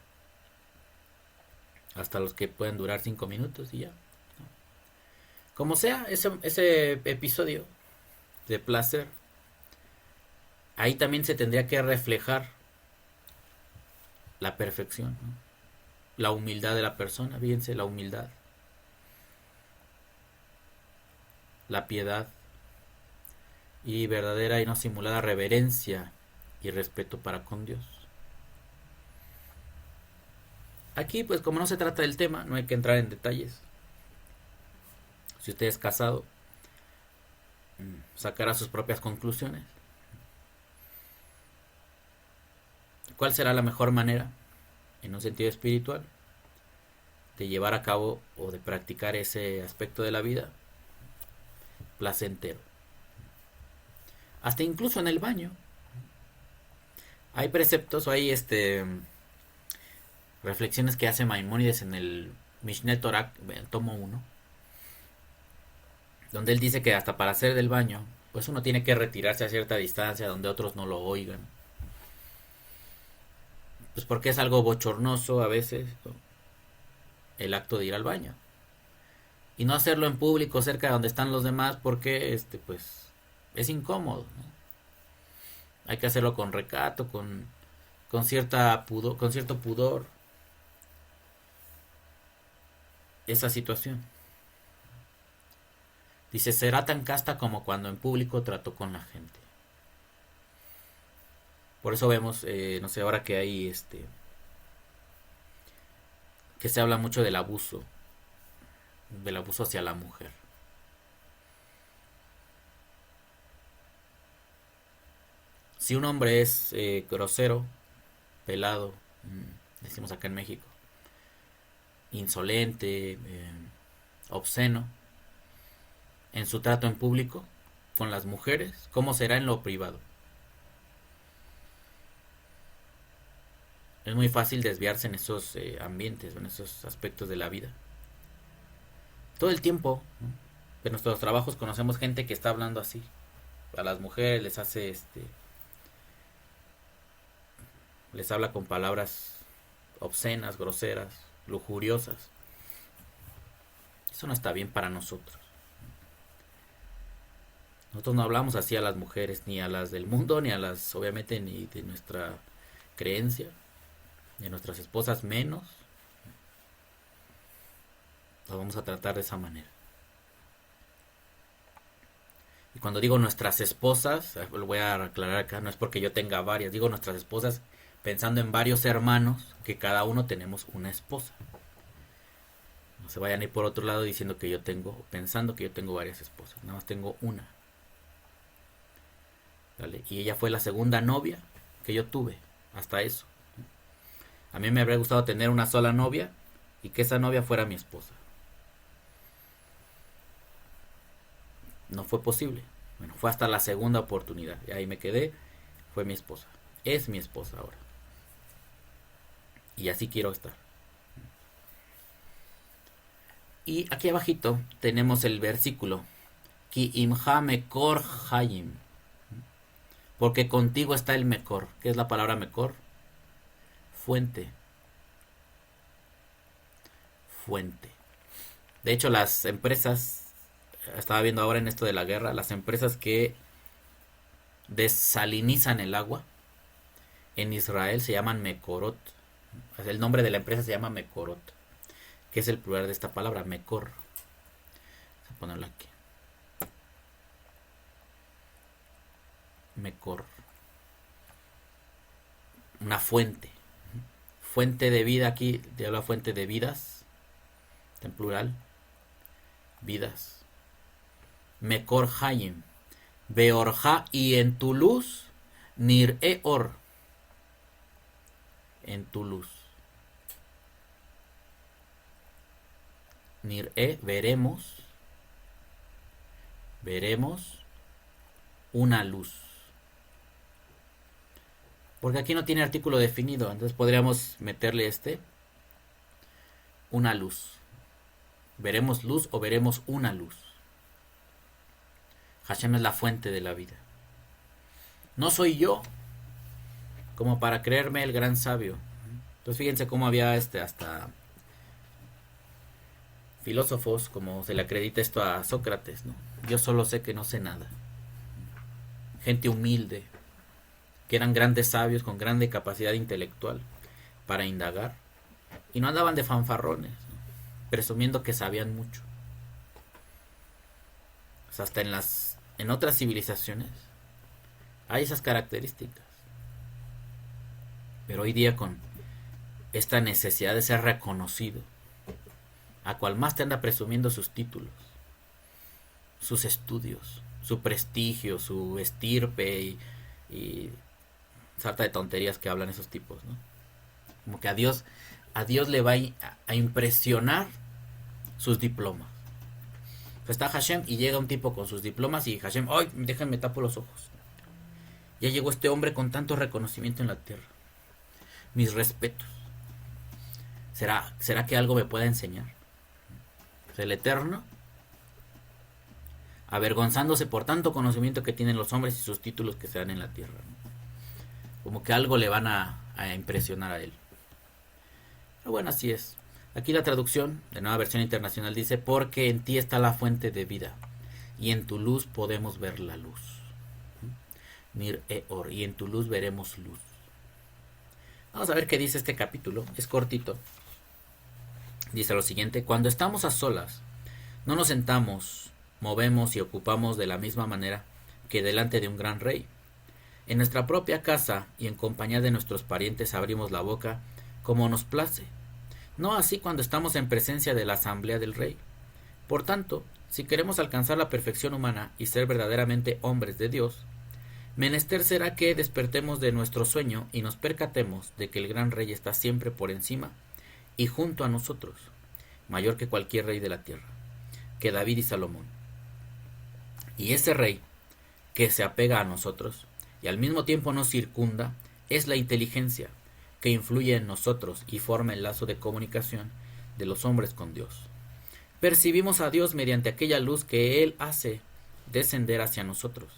hasta los que pueden durar 5 minutos y ya. Como sea, ese episodio de placer, ahí también se tendría que reflejar la perfección, ¿no? La humildad de la persona, fíjense, la humildad, la piedad y verdadera y no simulada reverencia y respeto para con Dios. Aquí, pues como no se trata del tema, no hay que entrar en detalles. Si usted es casado, sacará sus propias conclusiones. ¿Cuál será la mejor manera, en un sentido espiritual, de llevar a cabo o de practicar ese aspecto de la vida placentero? Hasta incluso en el baño. Hay preceptos o hay reflexiones que hace Maimónides en el Mishneh Torah, el tomo 1, donde él dice que hasta para hacer del baño, pues uno tiene que retirarse a cierta distancia donde otros no lo oigan. Pues porque es algo bochornoso a veces, ¿no?, el acto de ir al baño. Y no hacerlo en público cerca de donde están los demás porque pues es incómodo, ¿no? Hay que hacerlo con recato, con cierto pudor. Esa situación. Dice, será tan casta como cuando en público trató con la gente. Por eso vemos, no sé, ahora que hay que se habla mucho del abuso hacia la mujer. Si un hombre es grosero, pelado, decimos acá en México, insolente, obsceno, en su trato en público con las mujeres, ¿cómo será en lo privado? Es muy fácil desviarse en esos ambientes, en esos aspectos de la vida. Todo el tiempo, ¿no? En nuestros trabajos conocemos gente que está hablando así. A las mujeres les hace les habla con palabras obscenas, groseras, lujuriosas. Eso no está bien para nosotros. Nosotros no hablamos así a las mujeres, ni a las del mundo, ni a las, obviamente, ni de nuestra creencia, ni a nuestras esposas menos. Las vamos a tratar de esa manera. Y cuando digo nuestras esposas, lo voy a aclarar acá, no es porque yo tenga varias, digo nuestras esposas pensando en varios hermanos, que cada uno tenemos una esposa. No se vayan a ir por otro lado diciendo que yo tengo, pensando que yo tengo varias esposas, nada más tengo una. ¿Vale? Y ella fue la segunda novia que yo tuve, hasta eso. A mí me habría gustado tener una sola novia y que esa novia fuera mi esposa. No fue posible. Bueno, fue hasta la segunda oportunidad. Y ahí me quedé. Fue mi esposa. Es mi esposa ahora. Y así quiero estar. Y aquí abajito tenemos el versículo. Ki imha mekor hayim. Porque contigo está el mekor. ¿Qué es la palabra mekor? Fuente. Fuente. De hecho, las empresas, estaba viendo ahora en esto de la guerra, las empresas que desalinizan el agua en Israel se llaman Mekorot. El nombre de la empresa se llama Mekorot, que es el plural de esta palabra, Mekor. Vamos a ponerlo aquí. Mekor. Una fuente. Fuente de vida, aquí te habla fuente de vidas, en plural. Vidas. Mekor Hayim. Beorja, y en tu luz, Nir'e Or. En tu luz. Nir'e, veremos. Veremos una luz. Porque aquí no tiene artículo definido, entonces podríamos meterle una luz. Veremos luz o veremos una luz. Hashem es la fuente de la vida. No soy yo como para creerme el gran sabio. Entonces fíjense cómo había hasta filósofos, como se le acredita esto a Sócrates, ¿no? Yo solo sé que no sé nada. Gente humilde, que eran grandes sabios con grande capacidad intelectual para indagar. Y no andaban de fanfarrones, ¿no? Presumiendo que sabían mucho. O sea, hasta en otras civilizaciones hay esas características. Pero hoy día, con esta necesidad de ser reconocido, a cual más te anda presumiendo sus títulos, sus estudios, su prestigio, su estirpe y sarta de tonterías que hablan esos tipos, ¿no? Como que a Dios le va a impresionar sus diplomas. Pues está Hashem y llega un tipo con sus diplomas y Hashem, ¡ay! Déjenme tapo los ojos. Ya llegó este hombre con tanto reconocimiento en la tierra. Mis respetos. ¿Será que algo me pueda enseñar? Pues el Eterno, avergonzándose por tanto conocimiento que tienen los hombres y sus títulos que se dan en la tierra, ¿no? Como que algo le van a impresionar a él. Pero bueno, así es. Aquí la traducción de Nueva Versión Internacional dice: porque en ti está la fuente de vida, y en tu luz podemos ver la luz. Nir'e Or, y en tu luz veremos luz. Vamos a ver qué dice este capítulo. Es cortito. Dice lo siguiente: cuando estamos a solas, no nos sentamos, movemos y ocupamos de la misma manera que delante de un gran rey. En nuestra propia casa y en compañía de nuestros parientes abrimos la boca como nos place. No así cuando estamos en presencia de la asamblea del rey. Por tanto, si queremos alcanzar la perfección humana y ser verdaderamente hombres de Dios, menester será que despertemos de nuestro sueño y nos percatemos de que el gran rey está siempre por encima y junto a nosotros, mayor que cualquier rey de la tierra, que David y Salomón. Y ese rey, que se apega a nosotros y al mismo tiempo nos circunda, es la inteligencia, que influye en nosotros y forma el lazo de comunicación de los hombres con Dios. Percibimos a Dios mediante aquella luz que Él hace descender hacia nosotros,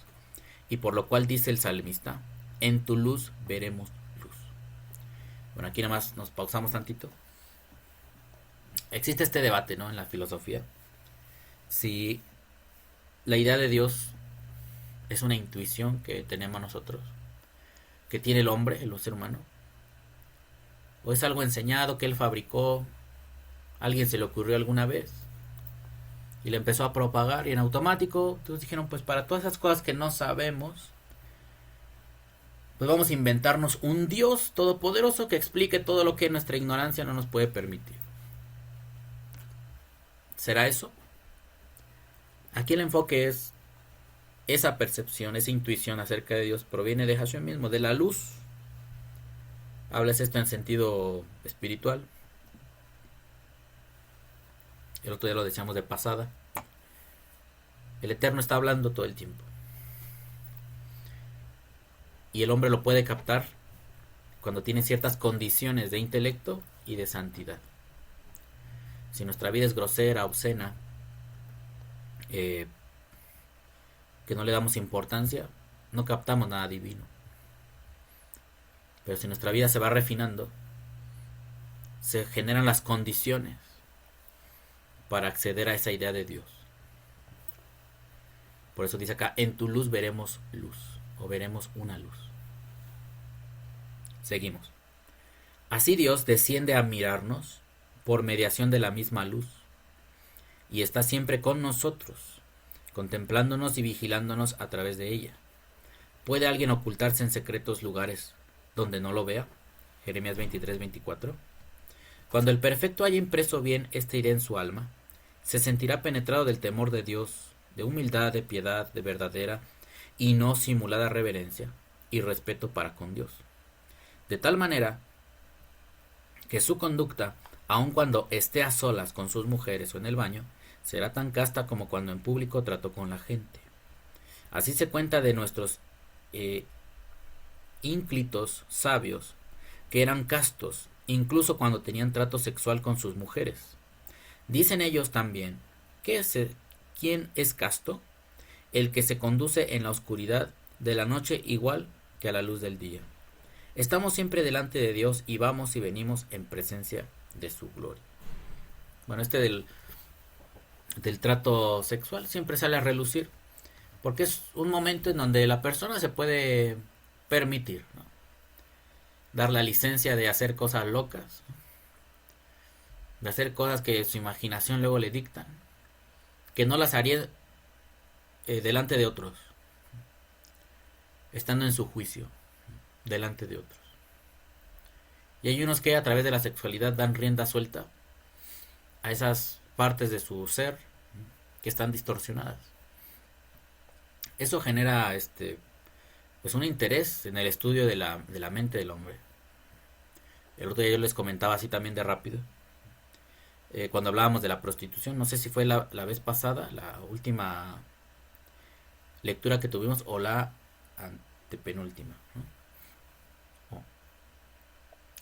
y por lo cual dice el salmista, en tu luz veremos luz. Bueno, aquí nada más nos pausamos tantito. Existe este debate, ¿no?, en la filosofía, si la idea de Dios es una intuición que tenemos nosotros, que tiene el hombre, el ser humano, o es algo enseñado que Él fabricó, alguien se le ocurrió alguna vez y le empezó a propagar, y en automático entonces dijeron, pues para todas esas cosas que no sabemos, pues vamos a inventarnos un Dios todopoderoso que explique todo lo que nuestra ignorancia no nos puede permitir. ¿Será eso? Aquí el enfoque es esa percepción, esa intuición acerca de Dios proviene de Hashem mismo, de la luz. Hablas esto en sentido espiritual. El otro día lo decíamos de pasada. El Eterno está hablando todo el tiempo. Y el hombre lo puede captar cuando tiene ciertas condiciones de intelecto y de santidad. Si nuestra vida es grosera, obscena, que no le damos importancia, no captamos nada divino. Pero si nuestra vida se va refinando, se generan las condiciones para acceder a esa idea de Dios. Por eso dice acá, en tu luz veremos luz, o veremos una luz. Seguimos. Así Dios desciende a mirarnos por mediación de la misma luz, y está siempre con nosotros, contemplándonos y vigilándonos a través de ella. ¿Puede alguien ocultarse en secretos lugares donde no lo vea? Jeremías 23:24. Cuando el perfecto haya impreso bien esta idea en su alma, se sentirá penetrado del temor de Dios, de humildad, de piedad, de verdadera y no simulada reverencia y respeto para con Dios. De tal manera que su conducta, aun cuando esté a solas con sus mujeres o en el baño, será tan casta como cuando en público trató con la gente. Así se cuenta de nuestros ínclitos sabios, que eran castos, incluso cuando tenían trato sexual con sus mujeres. Dicen ellos también, ¿quién es casto? El que se conduce en la oscuridad de la noche igual que a la luz del día. Estamos siempre delante de Dios y vamos y venimos en presencia de su gloria. Bueno, del trato sexual siempre sale a relucir, porque es un momento en donde la persona se puede permitir, ¿no?, dar la licencia de hacer cosas locas, ¿no?, de hacer cosas que su imaginación luego le dictan, que no las haría delante de otros, estando en su juicio, delante de otros. Y hay unos que a través de la sexualidad dan rienda suelta a esas partes de su ser que están distorsionadas. Eso genera pues un interés en el estudio de la mente del hombre. El otro día yo les comentaba así también de rápido, cuando hablábamos de la prostitución, no sé si fue la vez pasada, la última lectura que tuvimos, o la antepenúltima, ¿no?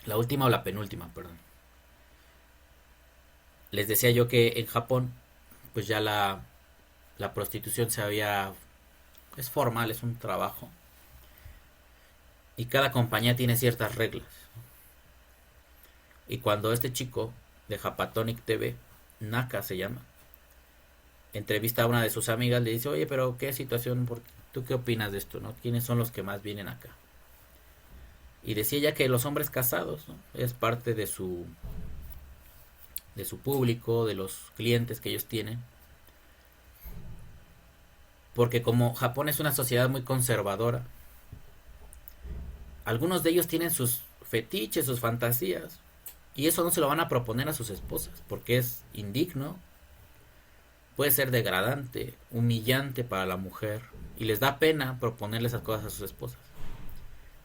La última o la penúltima, perdón. Les decía yo que en Japón, pues ya la prostitución es formal, es un trabajo, y cada compañía tiene ciertas reglas. Y cuando este chico de Japatonic TV, Naka se llama, entrevista a una de sus amigas, le dice, oye, pero qué situación, ¿tú qué opinas de esto, no? ¿Quiénes son los que más vienen acá? Y decía ella que los hombres casados, ¿no?, es parte de su público, de los clientes que ellos tienen, porque como Japón es una sociedad muy conservadora, algunos de ellos tienen sus fetiches, sus fantasías, y eso no se lo van a proponer a sus esposas, porque es indigno, puede ser degradante, humillante para la mujer, y les da pena proponerle esas cosas a sus esposas,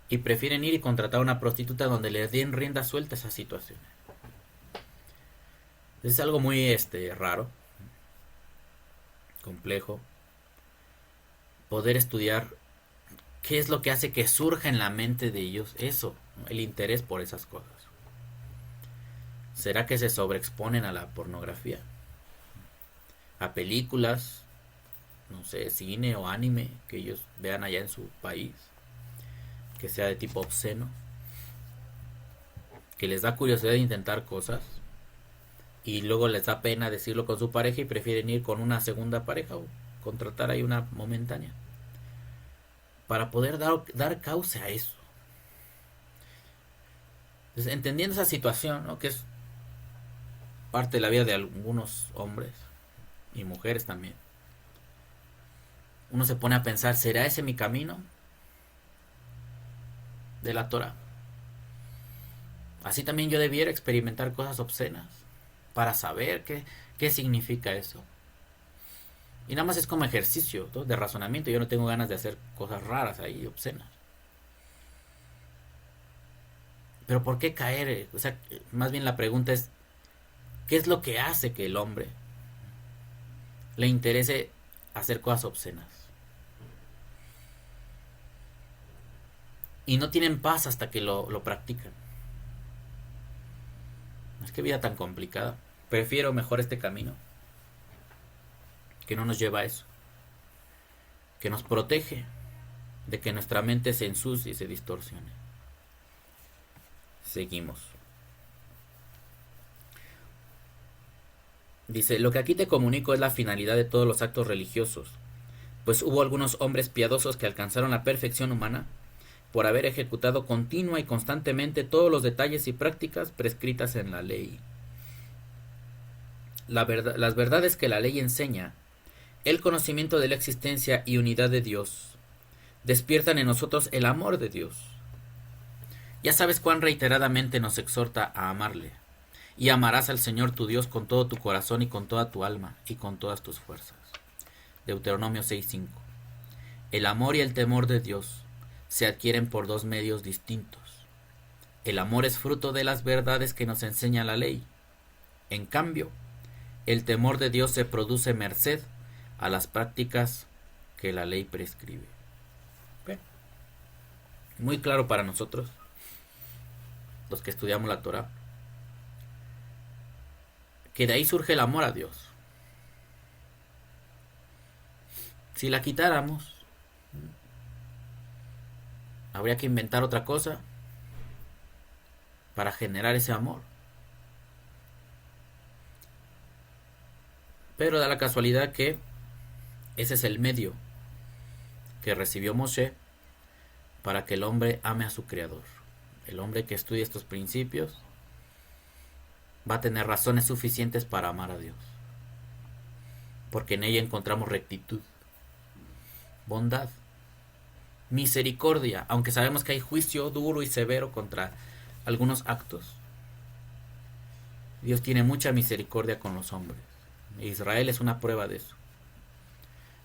y prefieren ir y contratar a una prostituta donde les den rienda suelta a esas situaciones. Es algo muy raro, complejo, poder estudiar qué es lo que hace que surja en la mente de ellos eso, ¿no? El interés por esas cosas. ¿Será que se sobreexponen a la pornografía? A películas, no sé, cine o anime que ellos vean allá en su país, que sea de tipo obsceno, que les da curiosidad de intentar cosas y luego les da pena decirlo con su pareja y prefieren ir con una segunda pareja o contratar ahí una momentánea para poder dar cauce a eso. Entonces, entendiendo esa situación, ¿no? Que es parte de la vida de algunos hombres y mujeres también, uno se pone a pensar, ¿será ese mi camino de la Torah? Así también yo debiera experimentar cosas obscenas para saber qué significa eso. Y nada más es como ejercicio, ¿no?, de razonamiento. Yo no tengo ganas de hacer cosas raras ahí, obscenas. Pero ¿por qué caer? O sea, más bien la pregunta es, ¿qué es lo que hace que el hombre le interese hacer cosas obscenas? Y no tienen paz hasta que lo practican. Es que vida tan complicada. Prefiero mejor este camino, que no nos lleva a eso, que nos protege de que nuestra mente se ensucie y se distorsione. Seguimos. Dice, lo que aquí te comunico es la finalidad de todos los actos religiosos, pues hubo algunos hombres piadosos que alcanzaron la perfección humana por haber ejecutado continua y constantemente todos los detalles y prácticas prescritas en la ley. Las verdades que la ley enseña, el conocimiento de la existencia y unidad de Dios, despiertan en nosotros el amor de Dios. Ya sabes cuán reiteradamente nos exhorta a amarle, y amarás al Señor tu Dios con todo tu corazón y con toda tu alma y con todas tus fuerzas. Deuteronomio 6:5. El amor y el temor de Dios se adquieren por dos medios distintos. El amor es fruto de las verdades que nos enseña la ley. En cambio, el temor de Dios se produce merced a las prácticas que la ley prescribe. Bien. Muy claro para nosotros, los que estudiamos la Torah, que de ahí surge el amor a Dios. Si la quitáramos, habría que inventar otra cosa para generar ese amor. Pero da la casualidad que ese es el medio que recibió Moshe para que el hombre ame a su Creador. El hombre que estudie estos principios va a tener razones suficientes para amar a Dios, porque en ella encontramos rectitud, bondad, misericordia, aunque sabemos que hay juicio duro y severo contra algunos actos. Dios tiene mucha misericordia con los hombres. Israel es una prueba de eso.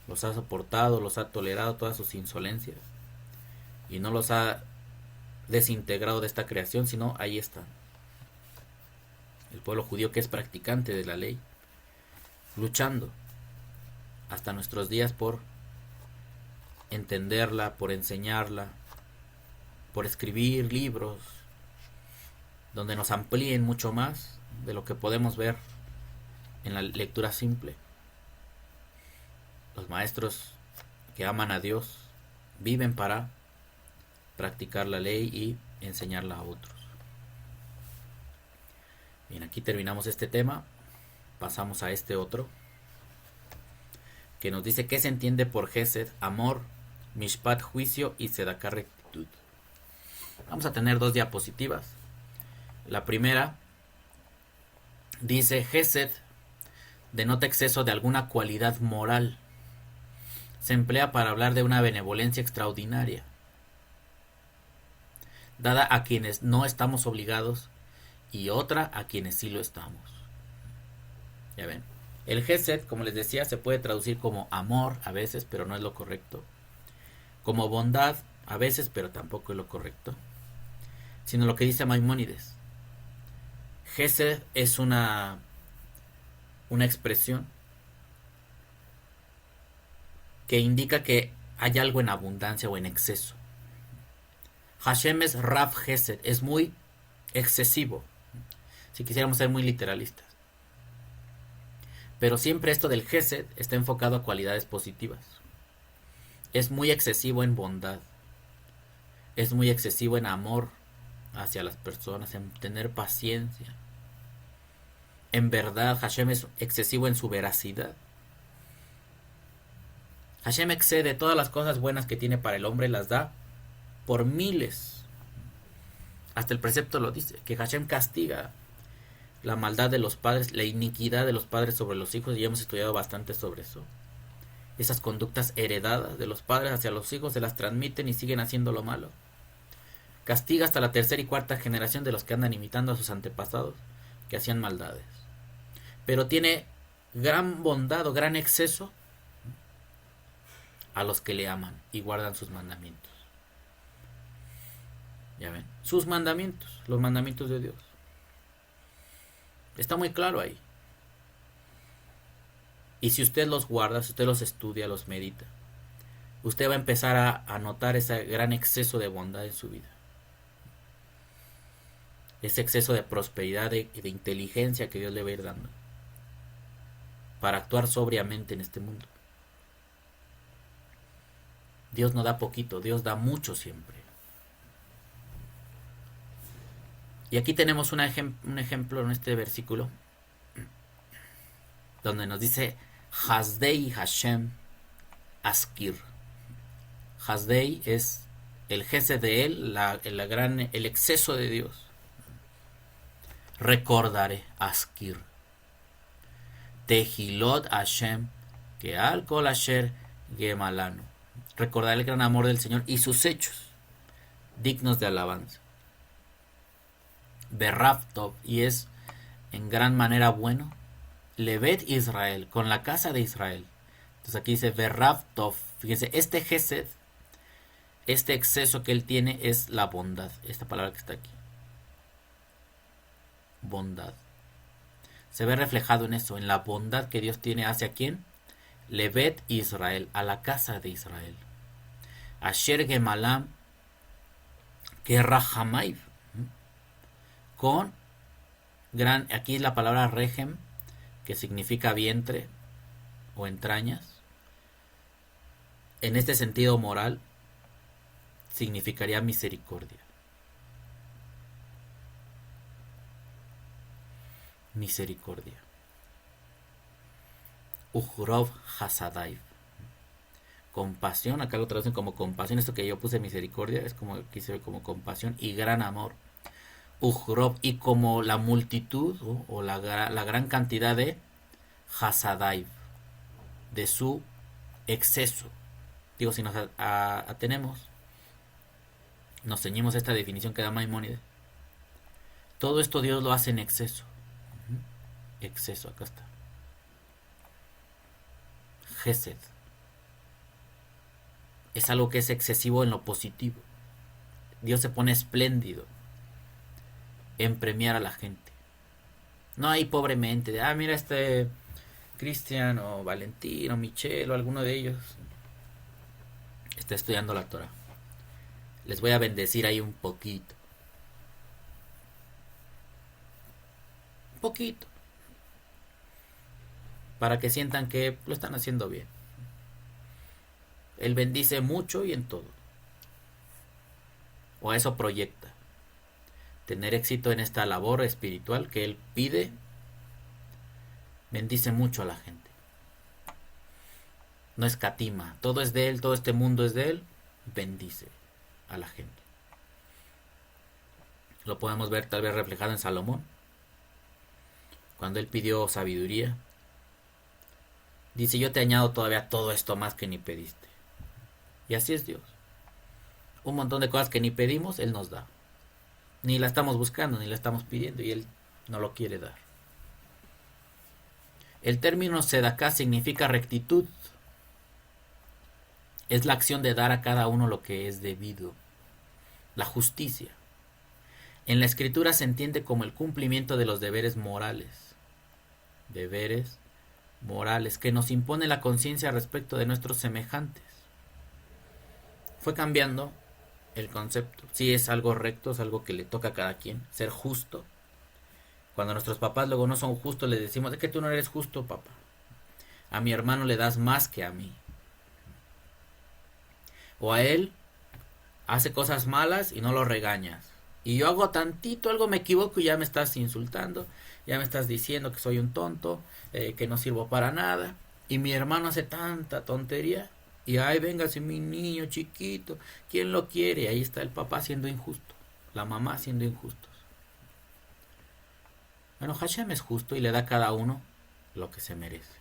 Los ha soportado, los ha tolerado todas sus insolencias y no los ha desintegrado de esta creación, sino ahí están. El pueblo judío, que es practicante de la ley, luchando hasta nuestros días por entenderla, por enseñarla, por escribir libros donde nos amplíen mucho más de lo que podemos ver en la lectura simple. Los maestros que aman a Dios viven para practicar la ley y enseñarla a otros. Bien, aquí terminamos este tema. Pasamos a este otro, que nos dice qué se entiende por Gesed, amor, Mishpat, juicio, y Sedaká, rectitud. Vamos a tener dos diapositivas. La primera dice: Gesed denota exceso de alguna cualidad moral. Se emplea para hablar de una benevolencia extraordinaria, dada a quienes no estamos obligados, y otra a quienes sí lo estamos. Ya ven, el Gesed, como les decía, se puede traducir como amor a veces, pero no es lo correcto, como bondad a veces, pero tampoco es lo correcto, sino lo que dice Maimónides. Gesed es una expresión que indica que hay algo en abundancia o en exceso. Hashem es Rav Gesed, es muy excesivo, si quisiéramos ser muy literalistas. Pero siempre esto del Gesed está enfocado a cualidades positivas. Es muy excesivo en bondad. Es muy excesivo en amor hacia las personas, en tener paciencia. En verdad, Hashem es excesivo en su veracidad. Hashem excede todas las cosas buenas que tiene para el hombre, las da por miles. Hasta el precepto lo dice, que Hashem castiga la maldad de los padres, la iniquidad de los padres sobre los hijos, y hemos estudiado bastante sobre eso. Esas conductas heredadas de los padres hacia los hijos se las transmiten y siguen haciendo lo malo. Castiga hasta la tercera y cuarta generación de los que andan imitando a sus antepasados que hacían maldades. Pero tiene gran bondad o gran exceso a los que le aman y guardan sus mandamientos. Ya ven, sus mandamientos, los mandamientos de Dios. Está muy claro ahí. Y si usted los guarda, si usted los estudia, los medita, usted va a empezar a notar ese gran exceso de bondad en su vida. Ese exceso de prosperidad, de inteligencia que Dios le va a ir dando para actuar sobriamente en este mundo. Dios no da poquito, Dios da mucho siempre. Y aquí tenemos un ejemplo en este versículo donde nos dice Hasdei Hashem Askir. Hasdei es el gesed de él, el exceso de Dios. Recordaré Askir. Tehilot Hashem que al kol asher gemalanu. Recordaré el gran amor del Señor y sus hechos dignos de alabanza. Berraftov, y es en gran manera bueno. Levet Israel, con la casa de Israel. Entonces aquí dice Berraftov. Fíjense, este gesed, este exceso que él tiene es la bondad. Esta palabra que está aquí. Bondad. Se ve reflejado en eso, en la bondad que Dios tiene hacia quién. Levet Israel, a la casa de Israel. Asher Gemalam, que Rahamaiv. Con gran, aquí la palabra regem, que significa vientre o entrañas, en este sentido moral, significaría misericordia. Misericordia. Ujrov Hasadaiv. Compasión, acá lo traducen como compasión, esto que yo puse misericordia, es como quise como compasión y gran amor. Ujrob, y como la multitud o la gran cantidad de Hasadaiv, de su exceso. Digo, si nos atenemos, nos ceñimos a esta definición que da Maimónides. Todo esto Dios lo hace en exceso. Exceso, acá está. Gesed. Es algo que es excesivo en lo positivo. Dios se pone espléndido en premiar a la gente. No hay pobremente de, mira este Cristian o Valentín o Michelle o alguno de ellos está estudiando la Torah. Les voy a bendecir ahí un poquito. Un poquito. Para que sientan que lo están haciendo bien. Él bendice mucho y en todo. O a eso proyecta. Tener éxito en esta labor espiritual que él pide, bendice mucho a la gente. No escatima, todo es de él, todo este mundo es de él, bendice a la gente. Lo podemos ver tal vez reflejado en Salomón, cuando él pidió sabiduría. Dice, yo te añado todavía todo esto más que ni pediste. Y así es Dios. Un montón de cosas que ni pedimos, él nos da. Ni la estamos buscando, ni la estamos pidiendo, y él no lo quiere dar. El término sedaká significa rectitud. Es la acción de dar a cada uno lo que es debido. La justicia. En la escritura se entiende como el cumplimiento de los deberes morales. Deberes morales que nos impone la conciencia respecto de nuestros semejantes. Fue cambiando el concepto. Sí es algo recto, es algo que le toca a cada quien, ser justo. Cuando nuestros papás luego no son justos, les decimos, es que tú no eres justo, papá. A mi hermano le das más que a mí. O a él hace cosas malas y no lo regañas. Y yo hago tantito, algo me equivoco y ya me estás insultando, ya me estás diciendo que soy un tonto, que no sirvo para nada. Y mi hermano hace tanta tontería. Y ay, véngase mi niño chiquito, ¿quién lo quiere? Y ahí está el papá siendo injusto, la mamá siendo injustos. Bueno, Hashem es justo y le da a cada uno lo que se merece,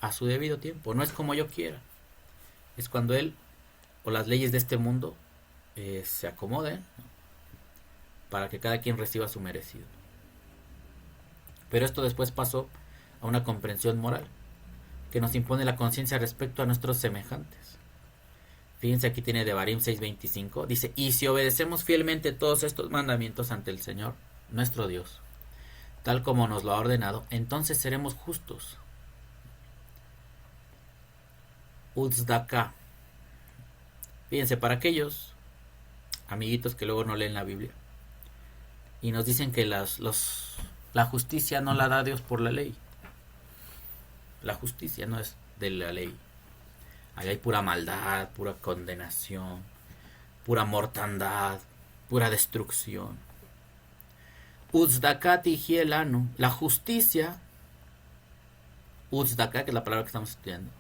a su debido tiempo. No es como yo quiera, es cuando él o las leyes de este mundo se acomoden, ¿no?, para que cada quien reciba su merecido. Pero esto después pasó a una comprensión moral que nos impone la conciencia respecto a nuestros semejantes. Fíjense, aquí tiene Devarim 6:25, dice, y si obedecemos fielmente todos estos mandamientos ante el Señor, nuestro Dios, tal como nos lo ha ordenado, entonces seremos justos. Uzdaka. Fíjense, para aquellos amiguitos que luego no leen la Biblia y nos dicen que la justicia no la da Dios por la ley. La justicia no es de la ley. Ahí hay pura maldad, pura condenación, pura mortandad, pura destrucción. Uzdaka tihielanu. La justicia, Uzdaka, que es la palabra que estamos estudiando,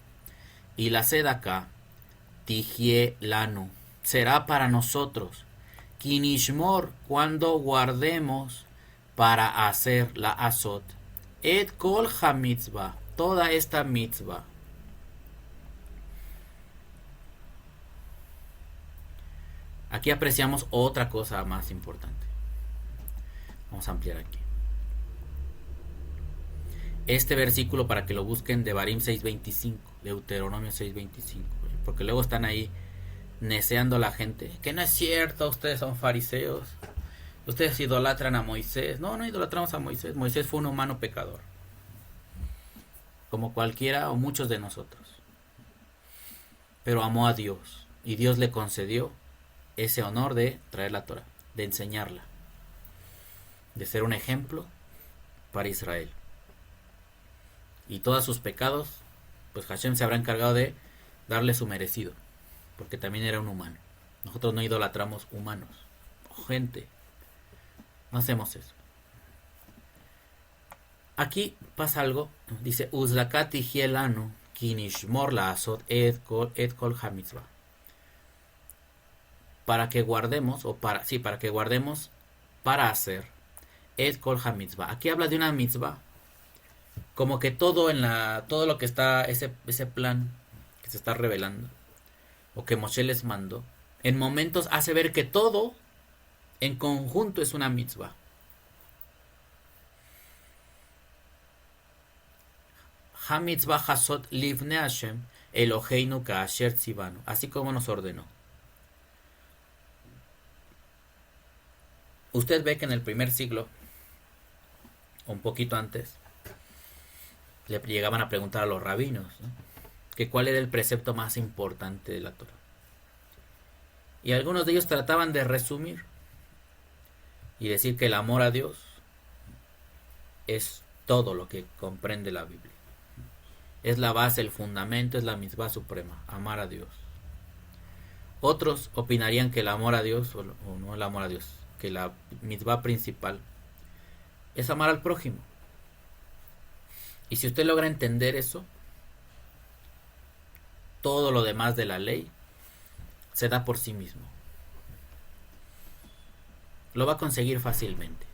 y la sedaka, tihielanu, será para nosotros. Kinishmor, cuando guardemos para hacer la azot. Et kol ha mitzvah, toda esta mitzvah. Aquí apreciamos otra cosa más importante. Vamos a ampliar aquí. Este versículo, para que lo busquen, Devarim 6:25, Deuteronomio 6:25, porque luego están ahí neceando a la gente, que no es cierto, ustedes son fariseos, ustedes idolatran a Moisés. No, no idolatramos a Moisés. Moisés fue un humano pecador, como cualquiera o muchos de nosotros, pero amó a Dios y Dios le concedió ese honor de traer la Torah, de enseñarla, de ser un ejemplo para Israel. Y todos sus pecados, pues Hashem se habrá encargado de darle su merecido, porque también era un humano. Nosotros no idolatramos humanos o gente, no hacemos eso. Aquí pasa algo, dice Uzlakati hielanu kinishmor la asot et kol hamitzvah, para que guardemos, para que guardemos para hacer et kol hamitzvah. Aquí habla de una mitzvah, como que todo lo que está, ese plan que se está revelando, o que Moshe les mandó, en momentos hace ver que todo en conjunto es una mitzvah. Ha mitzvah hasot livne Hashem Eloheinu kaasher tzivanu, así como nos ordenó. Usted ve que en el primer siglo, un poquito antes, le llegaban a preguntar a los rabinos, ¿no?, que cuál era el precepto más importante de la Torah. Y algunos de ellos trataban de resumir y decir que el amor a Dios es todo lo que comprende la Biblia. Es la base, el fundamento, es la mitzvah suprema, amar a Dios. Otros opinarían que el amor a Dios, o no el amor a Dios, que la mitzvah principal es amar al prójimo. Y si usted logra entender eso, todo lo demás de la ley se da por sí mismo. Lo va a conseguir fácilmente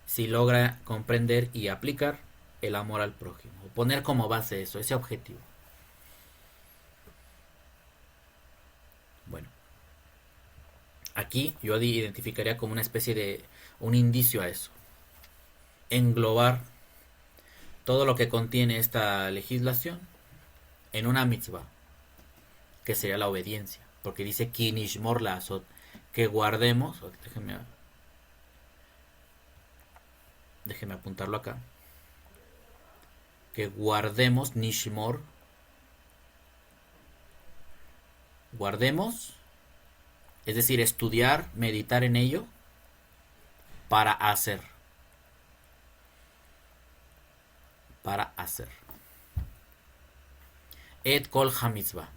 si logra comprender y aplicar el amor al prójimo, o poner como base eso, ese objetivo. Bueno, aquí yo identificaría como una especie de un indicio a eso, englobar todo lo que contiene esta legislación en una mitzvah, que sería la obediencia, porque dice kinishmor la asot, que guardemos. Déjeme apuntarlo acá, que guardemos, nishmor, guardemos Es decir, estudiar, meditar en ello para hacer. Para hacer. Et kol ha-mitzvah.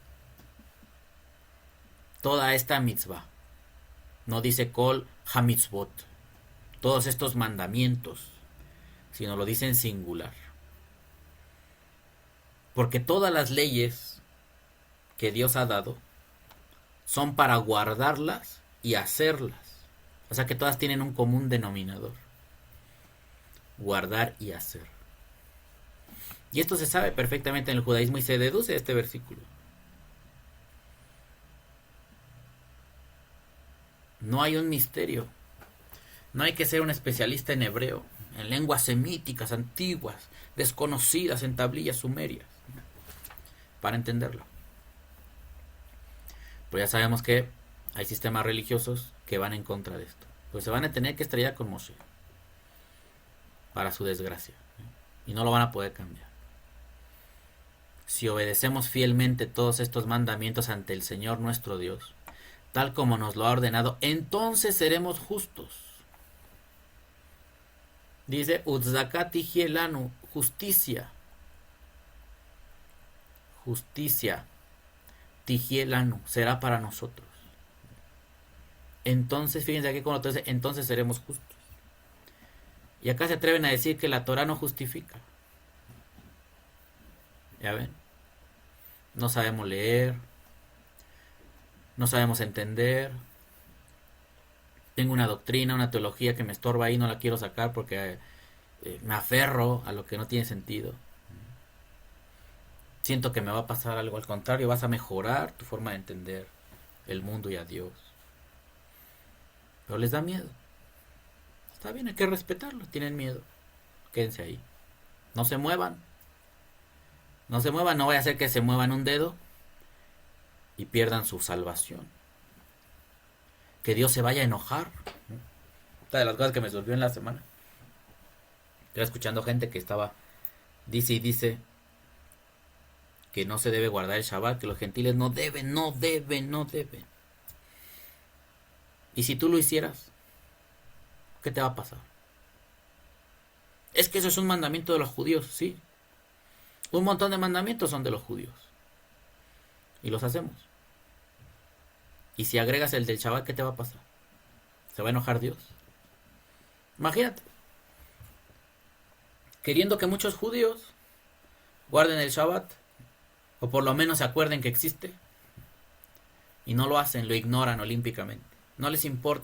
Toda esta mitzvah. No dice kol ha-mitzvot. Todos estos mandamientos. Sino lo dice en singular. Porque todas las leyes que Dios ha dado son para guardarlas y hacerlas. O sea que todas tienen un común denominador. Guardar y hacer. Y esto se sabe perfectamente en el judaísmo y se deduce de este versículo. No hay un misterio. No hay que ser un especialista en hebreo, en lenguas semíticas antiguas, desconocidas en tablillas sumerias, para entenderlo. Pero ya sabemos que hay sistemas religiosos que van en contra de esto. Pues se van a tener que estrellar con Moshe, para su desgracia. Y no lo van a poder cambiar. Si obedecemos fielmente todos estos mandamientos ante el Señor nuestro Dios, tal como nos lo ha ordenado, entonces seremos justos. Dice, Utzakat hielanu, justicia. Justicia. Tijielanu, será para nosotros. Entonces, fíjense aquí cuando dice, entonces seremos justos. Y acá se atreven a decir que la Torah no justifica. ¿Ya ven? No sabemos leer. No sabemos entender. Tengo una doctrina, una teología que me estorba ahí, no la quiero sacar porque me aferro a lo que no tiene sentido. Siento que me va a pasar algo, al contrario, vas a mejorar tu forma de entender el mundo y a Dios. Pero les da miedo. Está bien, hay que respetarlo, tienen miedo. Quédense ahí. No se muevan. No se muevan, no vaya a ser que se muevan un dedo y pierdan su salvación. Que Dios se vaya a enojar. Una de las cosas que me surgió en la semana. Estaba escuchando gente que estaba, dice y dice, que no se debe guardar el Shabbat, que los gentiles no deben. Y si tú lo hicieras, ¿qué te va a pasar? Es que eso es un mandamiento de los judíos, sí. Un montón de mandamientos son de los judíos. Y los hacemos. Y si agregas el del Shabbat, ¿qué te va a pasar? ¿Se va a enojar Dios? Imagínate. Queriendo que muchos judíos guarden el Shabbat, o por lo menos se acuerden que existe, y no lo hacen, lo ignoran olímpicamente. No les importa.